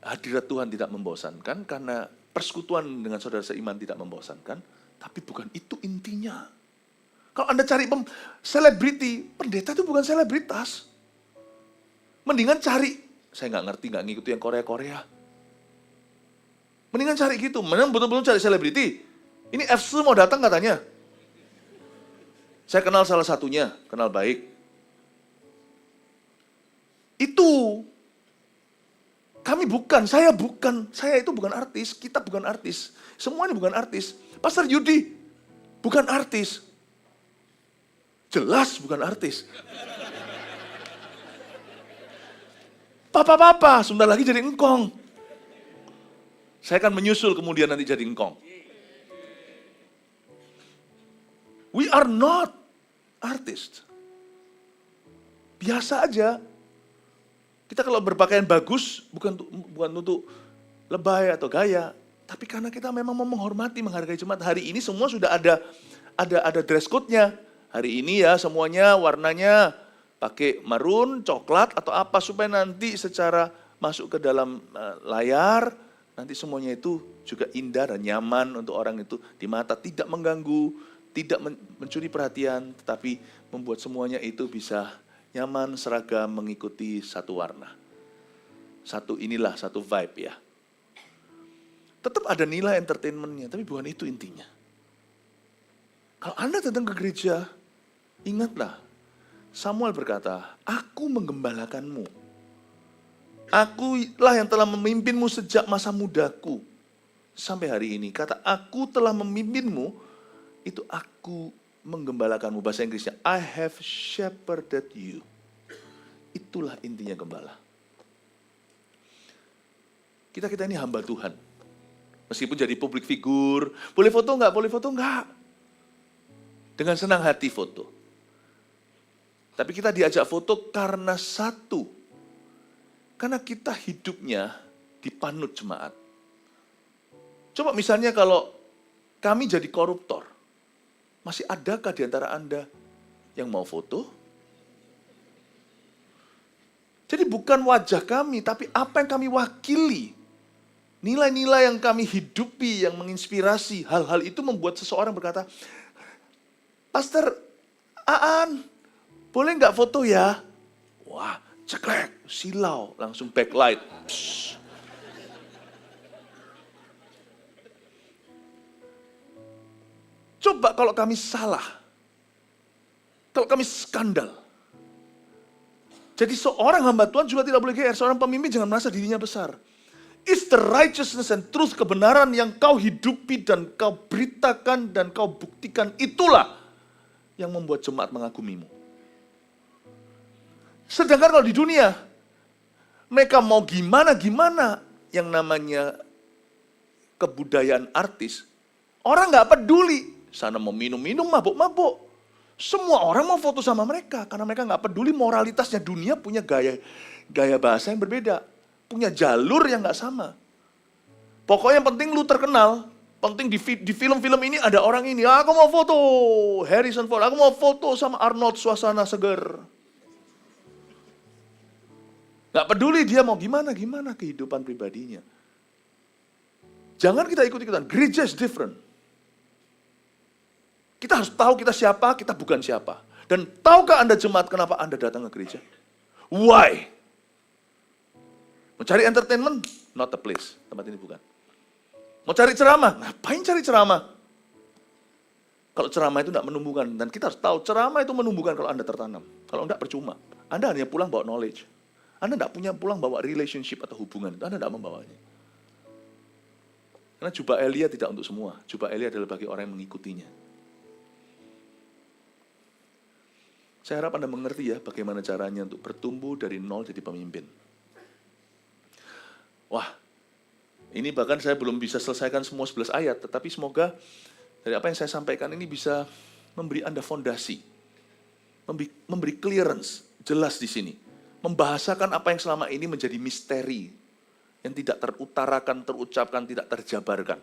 hadirat Tuhan tidak membosankan, karena persekutuan dengan saudara seiman tidak membosankan, tapi bukan itu intinya. Kalau Anda cari selebriti, pendeta itu bukan selebritas. Mendingan cari, saya nggak ngerti, nggak ngikuti yang Korea-Korea. Mendingan cari gitu, mendingan betul-betul cari selebriti. Ini FC mau datang katanya. Saya kenal salah satunya, kenal baik. Itu kami bukan, saya itu bukan artis, kita bukan artis. Semuanya bukan artis. Pastor Yudi bukan artis. Jelas bukan artis. Papa, sebentar lagi jadi engkong. Saya akan menyusul kemudian nanti jadi engkong. We are not artist. Biasa aja. Kita kalau berpakaian bagus, bukan untuk lebay atau gaya, tapi karena kita memang mau menghormati, menghargai jemaat. Hari ini semua sudah ada dress code-nya. Hari ini ya semuanya warnanya pakai marun, coklat atau apa supaya nanti secara masuk ke dalam layar, nanti semuanya itu juga indah dan nyaman untuk orang itu di mata, tidak mengganggu, tidak mencuri perhatian, tetapi membuat semuanya itu bisa nyaman, seragam, mengikuti satu warna. Satu vibe ya. Tetap ada nilai entertainment-nya, tapi bukan itu intinya. Kalau Anda datang ke gereja, ingatlah, Samuel berkata, aku menggembalakanmu. Akulah yang telah memimpinmu sejak masa mudaku. Sampai hari ini, kata aku telah memimpinmu, itu aku menggembalakanmu. Bahasa Inggrisnya, I have shepherded you. Itulah intinya gembala. Kita ini hamba Tuhan. Meskipun jadi public figure, boleh foto enggak? Boleh foto enggak? Dengan senang hati foto. Tapi kita diajak foto karena satu. Karena kita hidupnya dipanut jemaat. Coba misalnya kalau kami jadi koruptor. Masih adakah di antara Anda yang mau foto? Jadi bukan wajah kami, tapi apa yang kami wakili. Nilai-nilai yang kami hidupi, yang menginspirasi. Hal-hal itu membuat seseorang berkata, Pastor Aan, boleh nggak foto ya? Wah, ceklek, silau, langsung backlight. Psst. Coba kalau kami salah, kalau kami skandal. Jadi seorang hamba Tuhan juga tidak boleh GR, seorang pemimpin jangan merasa dirinya besar. It's the righteousness and truth, kebenaran yang kau hidupi dan kau beritakan dan kau buktikan, itulah yang membuat jemaat mengagumimu. Sedangkan kalau di dunia, mereka mau gimana-gimana yang namanya kebudayaan artis, orang nggak peduli. Sana mau minum-minum, mabuk-mabuk. Semua orang mau foto sama mereka, karena mereka nggak peduli moralitasnya. Dunia punya gaya bahasa yang berbeda. Punya jalur yang nggak sama. Pokoknya yang penting lu terkenal. Penting di film-film ini ada orang ini. Aku mau foto Harrison Ford. Aku mau foto sama Arnold, suasana seger. Nggak peduli dia mau gimana kehidupan pribadinya. Jangan kita ikut-ikutan. Gereja is different. Kita harus tahu kita siapa, kita bukan siapa. Dan tahukah Anda jemaat kenapa Anda datang ke gereja? Why? Mau cari entertainment? Not the place. Tempat ini bukan. Mau cari ceramah? Ngapain cari ceramah? Kalau ceramah itu tidak menumbuhkan. Dan kita harus tahu ceramah itu menumbuhkan kalau Anda tertanam. Kalau enggak percuma. Anda hanya pulang bawa knowledge. Anda tidak punya pulang bawa relationship atau hubungan. Anda tidak membawanya. Karena jubah Elia tidak untuk semua. Jubah Elia adalah bagi orang yang mengikutinya. Saya harap Anda mengerti ya bagaimana caranya untuk bertumbuh dari nol jadi pemimpin. Wah, ini bahkan saya belum bisa selesaikan semua 11 ayat, tetapi semoga dari apa yang saya sampaikan ini bisa memberi Anda fondasi, memberi clearance, jelas di sini. Membahasakan apa yang selama ini menjadi misteri yang tidak terutarakan, terucapkan, tidak terjabarkan.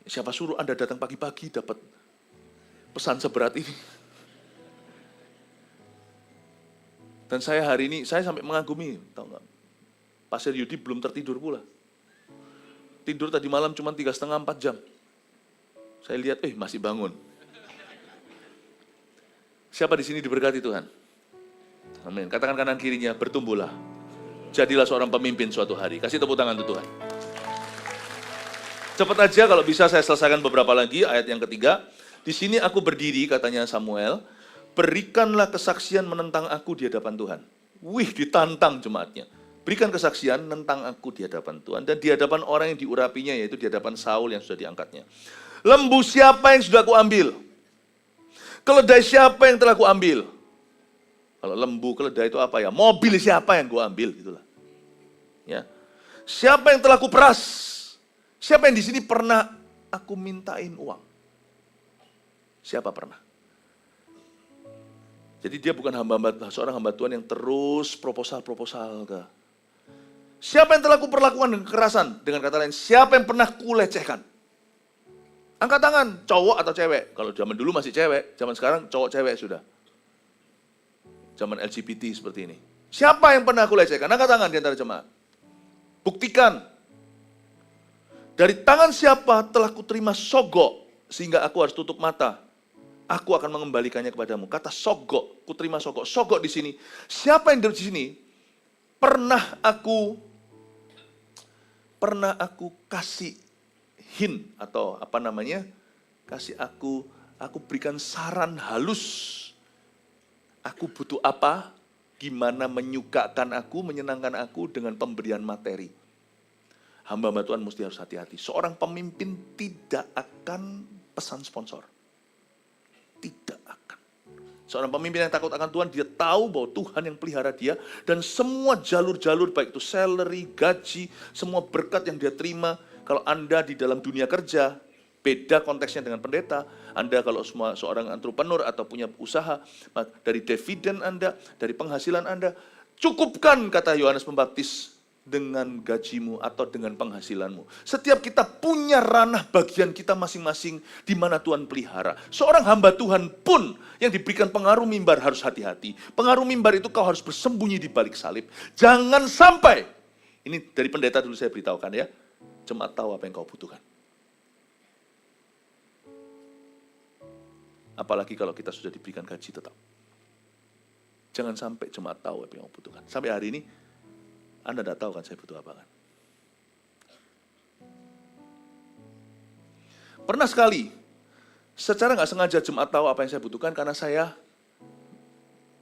Siapa suruh Anda datang pagi-pagi dapat pesan seberat ini? Dan saya hari ini, saya sampai mengagumi, tahu nggak? Pastor Yudi belum tertidur pula. Tidur tadi malam cuma 3,5-4 jam. Saya lihat, masih bangun. Siapa di sini diberkati Tuhan? Amin. Katakan kanan kirinya, bertumbuhlah. Jadilah seorang pemimpin suatu hari. Kasih tepuk tangan untuk Tuhan. Cepat aja kalau bisa saya selesaikan beberapa lagi, ayat yang ketiga. Di sini aku berdiri, katanya Samuel, berikanlah kesaksian menentang aku di hadapan Tuhan. Wih, ditantang jemaatnya. Berikan kesaksian tentang aku di hadapan Tuhan dan di hadapan orang yang diurapinya, yaitu di hadapan Saul yang sudah diangkatnya. Lembu siapa yang sudah kuambil? Keledai siapa yang telah kuambil? Kalau lembu, keledai itu apa ya? Mobil siapa yang kuambil? Gitulah. Ya. Siapa yang telah kuperas? Siapa yang di sini pernah aku mintain uang? Siapa pernah? Jadi dia bukan seorang hamba Tuhan yang terus proposal ke. Siapa yang telah kuperlakukan dengan kekerasan? Dengan kata lain, siapa yang pernah kulecehkan? Angkat tangan, cowok atau cewek? Kalau zaman dulu masih cewek, zaman sekarang cowok cewek sudah. Zaman LGBT seperti ini. Siapa yang pernah kulecehkan? Angkat tangan di antara jemaat. Buktikan. Dari tangan siapa telah kuterima sogok, sehingga aku harus tutup mata. Aku akan mengembalikannya kepadamu. Kata sogok, kuterima sogok. Sogok di sini. Siapa yang di sini pernah aku kasih hint atau kasih aku berikan saran halus. Aku butuh apa? Gimana menyukakan aku, menyenangkan aku dengan pemberian materi. Hamba-hamba Tuhan mesti harus hati-hati. Seorang pemimpin tidak akan pesan sponsor. Tidak akan. Seorang pemimpin yang takut akan Tuhan, dia tahu bahwa Tuhan yang pelihara dia, dan semua jalur-jalur, baik itu salary, gaji, semua berkat yang dia terima. Kalau Anda di dalam dunia kerja, beda konteksnya dengan pendeta. Anda kalau seorang entrepreneur atau punya usaha, dari dividen Anda, dari penghasilan Anda, cukupkan, kata Yohanes Pembaptis, dengan gajimu atau dengan penghasilanmu. Setiap kita punya ranah bagian kita masing-masing di mana Tuhan pelihara. Seorang hamba Tuhan pun yang diberikan pengaruh mimbar harus hati-hati. Pengaruh mimbar itu kau harus bersembunyi di balik salib. Jangan sampai, ini dari pendeta dulu saya beritahukan ya, jemaat tahu apa yang kau butuhkan. Apalagi kalau kita sudah diberikan gaji tetap. Jangan sampai jemaat tahu apa yang kau butuhkan. Sampai hari ini, Anda tidak tahu kan saya butuh apa kan? Pernah sekali, secara nggak sengaja jemaat tahu apa yang saya butuhkan karena saya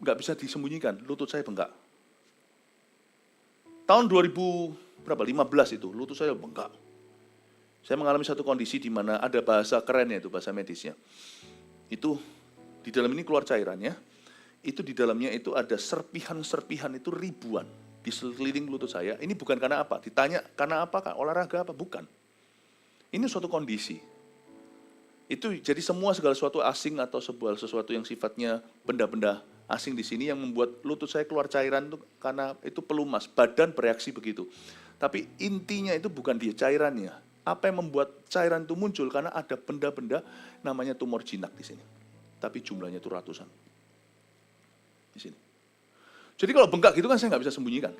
nggak bisa disembunyikan, lutut saya bengkak. Tahun 2015 itu, lutut saya bengkak. Saya mengalami satu kondisi di mana ada bahasa kerennya itu, bahasa medisnya. Itu di dalam ini keluar cairannya, itu di dalamnya itu ada serpihan-serpihan itu ribuan. Di sekeliling lutut saya, ini bukan karena apa? Ditanya karena apa kak? Olahraga apa? Bukan. Ini suatu kondisi. Itu jadi semua segala sesuatu asing atau sesuatu yang sifatnya benda-benda asing di sini yang membuat lutut saya keluar cairan itu karena itu pelumas, badan bereaksi begitu. Tapi intinya itu bukan dia cairannya. Apa yang membuat cairan itu muncul? Karena ada benda-benda namanya tumor jinak di sini. Tapi jumlahnya itu ratusan. Di sini. Jadi kalau bengkak gitu kan saya nggak bisa sembunyikan.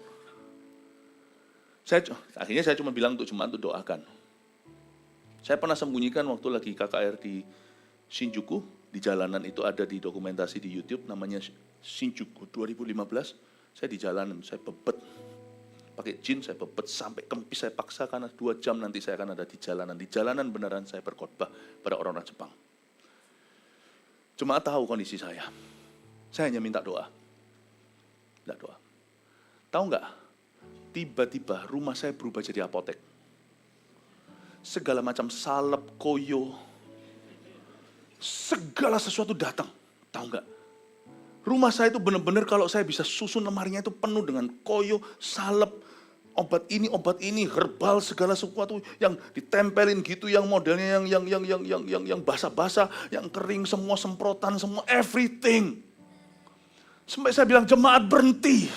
Akhirnya saya cuma bilang untuk jemaat untuk doakan. Saya pernah sembunyikan waktu lagi KKR di Shinjuku, di jalanan itu ada di dokumentasi di YouTube namanya Shinjuku 2015. Saya di jalanan, saya bebet. Pakai jin saya bebet sampai kempis saya paksa karena 2 jam nanti saya akan ada di jalanan. Di jalanan beneran saya berkhotbah pada orang-orang Jepang. Jemaat tahu kondisi saya. Saya hanya minta doa. Tidak doa. Tahu nggak? Tiba-tiba rumah saya berubah jadi apotek. Segala macam salep, koyo, segala sesuatu datang. Tahu nggak? Rumah saya itu benar-benar kalau saya bisa susun lemarinya itu penuh dengan koyo, salep, obat ini, herbal, segala sesuatu yang ditempelin gitu, yang modelnya yang basah-basah, yang kering, semua semprotan, semua everything. Sampai saya bilang, jemaat berhenti.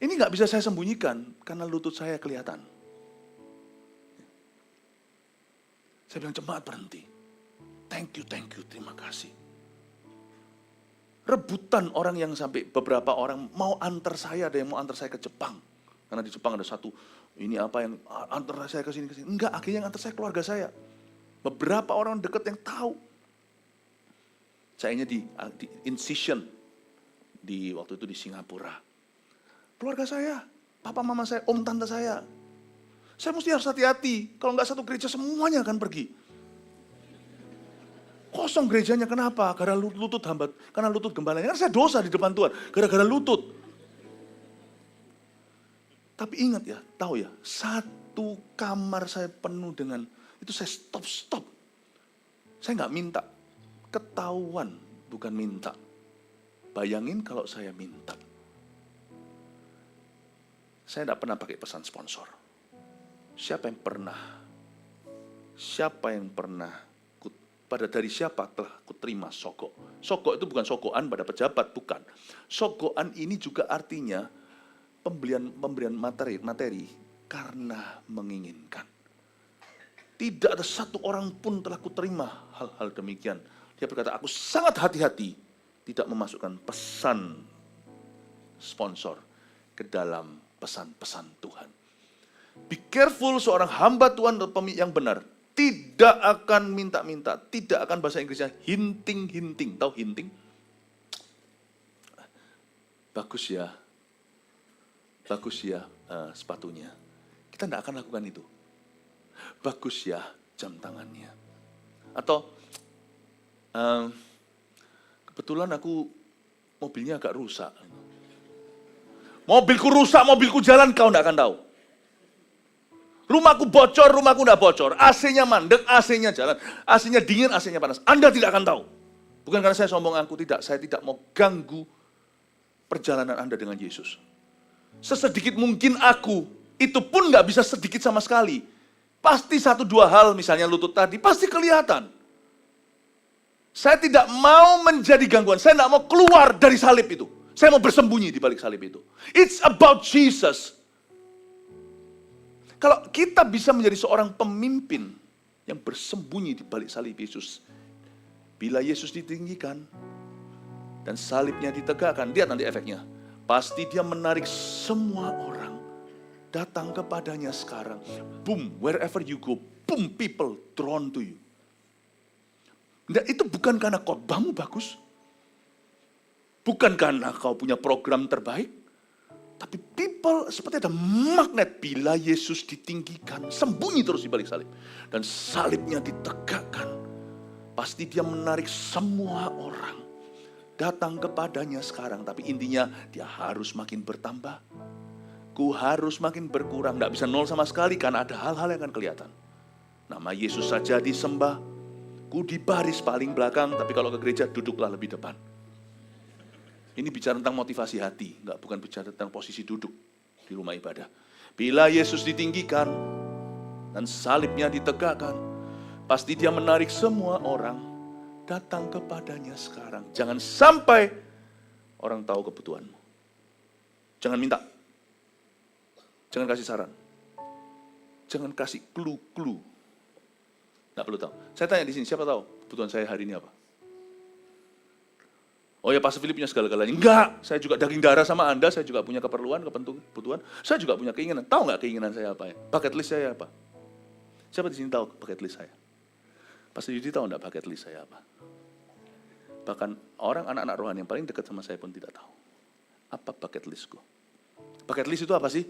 Ini nggak bisa saya sembunyikan karena lutut saya kelihatan. Saya bilang, jemaat berhenti. Thank you, terima kasih. Rebutan orang yang sampai beberapa orang mau antar saya, ada yang mau antar saya ke Jepang. Karena di Jepang ada satu, ini apa yang antar saya ke sini. Enggak, akhirnya yang antar saya keluarga saya. Beberapa orang dekat yang tahu. Sayanya di Incision, waktu itu di Singapura. Keluarga saya, papa mama saya, om tante saya. Saya mesti harus hati-hati, kalau nggak satu gereja semuanya akan pergi. Kosong gerejanya, kenapa? Karena lutut hambat, karena lutut gembalanya. Karena saya dosa di depan Tuhan, gara-gara lutut. Tapi ingat ya, tahu ya, satu kamar saya penuh dengan, itu saya stop. Saya nggak minta, ketahuan bukan minta. Bayangin kalau saya minta. Saya tidak pernah pakai pesan sponsor. Siapa yang pernah dari siapa telah kuterima sogok. Sogok itu bukan sogokan pada pejabat, bukan. Sogokan ini juga artinya pemberian materi karena menginginkan. Tidak ada satu orang pun telah kuterima hal-hal demikian. Dia berkata, aku sangat hati-hati tidak memasukkan pesan sponsor ke dalam pesan-pesan Tuhan. Be careful, seorang hamba Tuhan atau pemilik yang benar tidak akan minta-minta, tidak akan bahasa Inggrisnya hinting-hinting. Tahu hinting? Bagus ya sepatunya. Kita tidak akan lakukan itu. Bagus ya jam tangannya. Atau kebetulan aku mobilnya agak rusak. Mobilku rusak, mobilku jalan, kau tidak akan tahu. Rumahku bocor, rumahku tidak bocor. AC-nya mandek, AC-nya jalan. AC-nya dingin, AC-nya panas. Anda tidak akan tahu. Bukan karena saya sombong, saya tidak mau ganggu perjalanan Anda dengan Yesus. Sesedikit mungkin aku, itu pun nggak bisa sedikit sama sekali. Pasti 1-2 hal, misalnya lutut tadi, pasti kelihatan. Saya tidak mau menjadi gangguan, saya tidak mau keluar dari salib itu. Saya mau bersembunyi di balik salib itu. It's about Jesus. Kalau kita bisa menjadi seorang pemimpin yang bersembunyi di balik salib Yesus, bila Yesus ditinggikan dan salibnya ditegakkan, lihat nanti efeknya. Pasti dia menarik semua orang datang kepadanya sekarang. Boom, wherever you go, boom, people drawn to you. Nah, itu bukan karena khotbahmu bagus, bukan karena kau punya program terbaik, tapi people seperti ada magnet. Bila Yesus ditinggikan, sembunyi terus di balik salib, dan salibnya ditegakkan, pasti dia menarik semua orang datang kepadanya sekarang. Tapi intinya dia harus makin bertambah. Ku harus makin berkurang. Tidak bisa nol sama sekali karena ada hal-hal yang akan kelihatan. Nama Yesus saja disembah, ku di baris paling belakang, tapi kalau ke gereja duduklah lebih depan. Ini bicara tentang motivasi hati, bukan bicara tentang posisi duduk di rumah ibadah. Bila Yesus ditinggikan dan salibnya ditegakkan, pasti dia menarik semua orang datang kepadanya sekarang. Jangan sampai orang tahu kebutuhanmu. Jangan minta. Jangan kasih saran. Jangan kasih clue-clue. Nggak perlu tahu. Saya tanya di sini, siapa tahu kebutuhan saya hari ini apa? Oh ya, Pastor Philip punya segala-galanya. Enggak, saya juga daging darah sama Anda, saya juga punya kebutuhan. Saya juga punya keinginan. Tahu nggak keinginan saya apa ya? Bucket list saya apa? Siapa di sini tahu bucket list saya? Pastor Yudi tahu nggak bucket list saya apa? Bahkan orang anak-anak rohani yang paling dekat sama saya pun tidak tahu. Apa bucket listku? Bucket list itu apa sih?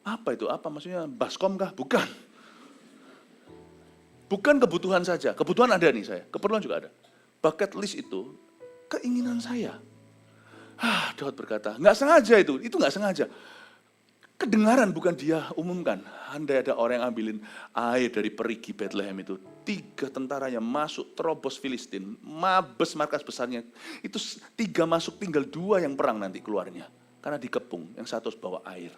Apa itu? Apa maksudnya? Baskom kah? Bukan. Bukan kebutuhan saja. Kebutuhan ada nih saya. Keperluan juga ada. Bucket list itu keinginan saya. Daud berkata, nggak sengaja itu nggak sengaja. Kedengaran bukan dia umumkan. Andai ada orang yang ambilin air dari perigi Bethlehem itu, 3 tentaranya masuk terobos Filistin, mabes markas besarnya. Itu 3 masuk, tinggal 2 yang perang nanti keluarnya. Karena dikepung, yang satu harus bawa air.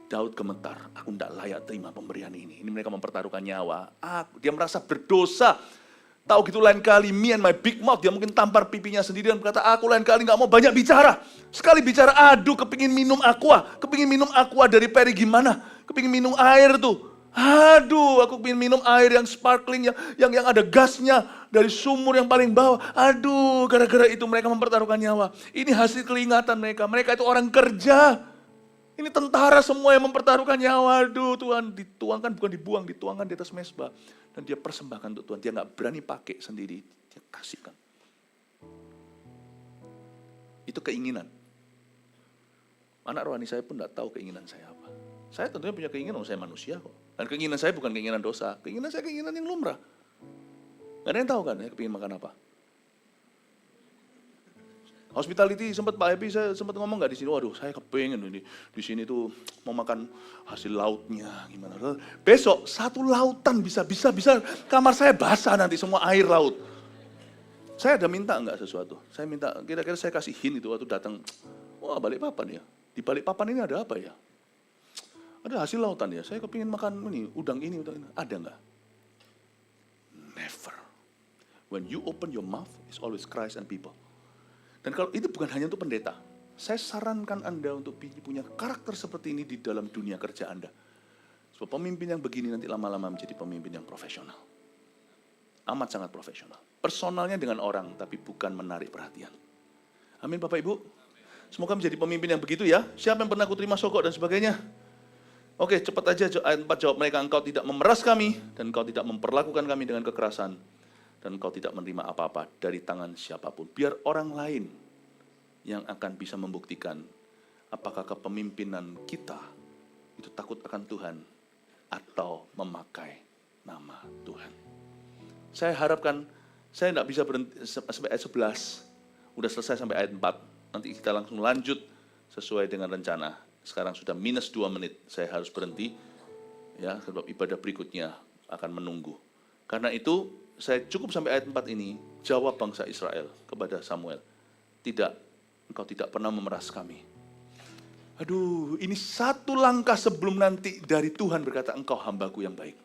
Daud gemetar, aku tidak layak terima pemberian ini. Ini mereka mempertaruhkan nyawa. Dia merasa berdosa. Tahu gitu lain kali, me and my big mouth, dia mungkin tampar pipinya sendiri dan berkata, aku lain kali gak mau banyak bicara. Sekali bicara, aduh kepingin minum aqua dari Peri gimana? Kepingin minum air tuh. Aduh, aku kepingin minum air yang sparkling, yang ada gasnya dari sumur yang paling bawah. Aduh, gara-gara itu mereka mempertaruhkan nyawa. Ini hasil kelingatan mereka. Mereka itu orang kerja. Ini tentara semua yang mempertaruhkan nyawa. Aduh, Tuhan dituangkan, bukan dibuang, dituangkan di atas mesbah. Dan dia persembahkan untuk Tuhan. Dia gak berani pakai sendiri. Dia kasihkan. Itu keinginan. Anak rohani saya pun gak tahu keinginan saya apa. Saya tentunya punya keinginan, saya manusia kok. Dan keinginan saya bukan keinginan dosa. Keinginan saya keinginan yang lumrah. Gak ada yang tahu kan, saya kepingin makan apa. Hospitality sempat Pak Happy, saya sempat ngomong nggak di sini. Waduh, saya kepengen di sini tuh mau makan hasil lautnya gimana. Besok satu lautan bisa kamar saya basah nanti semua air laut. Saya ada minta nggak sesuatu? Saya minta kira-kira saya kasih hint itu waktu datang. Wah, Balikpapan ya. Di Balikpapan ini ada apa ya? Ada hasil lautan ya. Saya kepingin makan udang ini. Ada nggak? Never. When you open your mouth, it's always Christ and people. Dan kalau itu bukan hanya untuk pendeta, saya sarankan Anda untuk punya karakter seperti ini di dalam dunia kerja Anda. Sebab pemimpin yang begini nanti lama-lama menjadi pemimpin yang profesional. Amat sangat profesional. Personalnya dengan orang, tapi bukan menarik perhatian. Amin Bapak Ibu. Semoga menjadi pemimpin yang begitu ya. Siapa yang pernah kuterima sogok dan sebagainya? Oke, cepat aja ayat 4 jawab mereka. Engkau tidak memeras kami, dan engkau tidak memperlakukan kami dengan kekerasan. Dan engkau tidak menerima apa-apa dari tangan siapapun. Biar orang lain yang akan bisa membuktikan apakah kepemimpinan kita itu takut akan Tuhan atau memakai nama Tuhan. Saya harapkan, saya tidak bisa berhenti sampai ayat 11. Udah selesai sampai ayat 4. Nanti kita langsung lanjut sesuai dengan rencana. Sekarang sudah minus 2 menit. Saya harus berhenti, ya, sebab ibadah berikutnya akan menunggu. Karena itu, saya cukup sampai ayat 4 ini, jawab bangsa Israel kepada Samuel. Tidak, engkau tidak pernah memeras kami. Aduh, ini satu langkah sebelum nanti dari Tuhan berkata, engkau hambaku yang baik.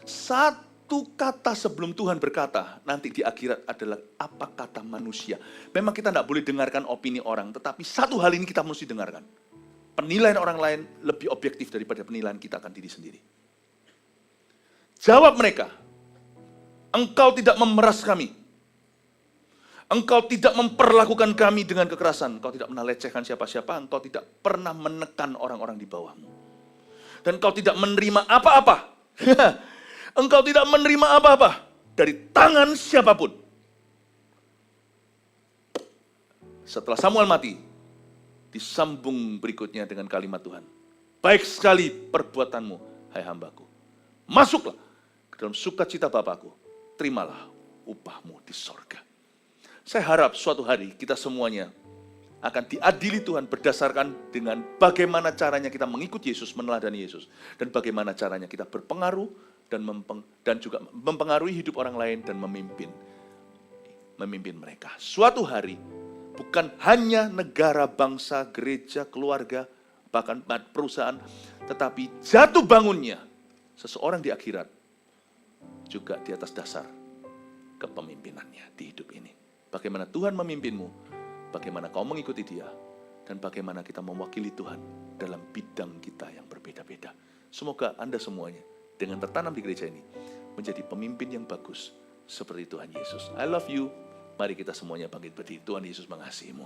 Satu kata sebelum Tuhan berkata, nanti di akhirat adalah apa kata manusia. Memang kita tidak boleh dengarkan opini orang, tetapi satu hal ini kita mesti dengarkan. Penilaian orang lain lebih objektif daripada penilaian kita akan diri sendiri. Jawab mereka, engkau tidak memeras kami. Engkau tidak memperlakukan kami dengan kekerasan. Engkau tidak pernah lecehkan siapa-siapa. Engkau tidak pernah menekan orang-orang di bawahmu. Dan engkau tidak menerima apa-apa. Engkau tidak menerima apa-apa dari tangan siapapun. Setelah Samuel mati, disambung berikutnya dengan kalimat Tuhan. Baik sekali perbuatanmu, hai hambaku. Masuklah ke dalam sukacita Bapakku. Terimalah upahmu di sorga. Saya harap suatu hari kita semuanya akan diadili Tuhan berdasarkan dengan bagaimana caranya kita mengikuti Yesus, meneladani Yesus. Dan bagaimana caranya kita berpengaruh dan juga mempengaruhi hidup orang lain dan memimpin mereka. Suatu hari, bukan hanya negara, bangsa, gereja, keluarga, bahkan perusahaan, tetapi jatuh bangunnya seseorang di akhirat juga di atas dasar kepemimpinannya di hidup ini. Bagaimana Tuhan memimpinmu, bagaimana kau mengikuti Dia, dan bagaimana kita mewakili Tuhan dalam bidang kita yang berbeda-beda. Semoga Anda semuanya dengan tertanam di gereja ini menjadi pemimpin yang bagus seperti Tuhan Yesus. I love you. Mari kita semuanya bangkit berdiri. Tuhan Yesus mengasihimu.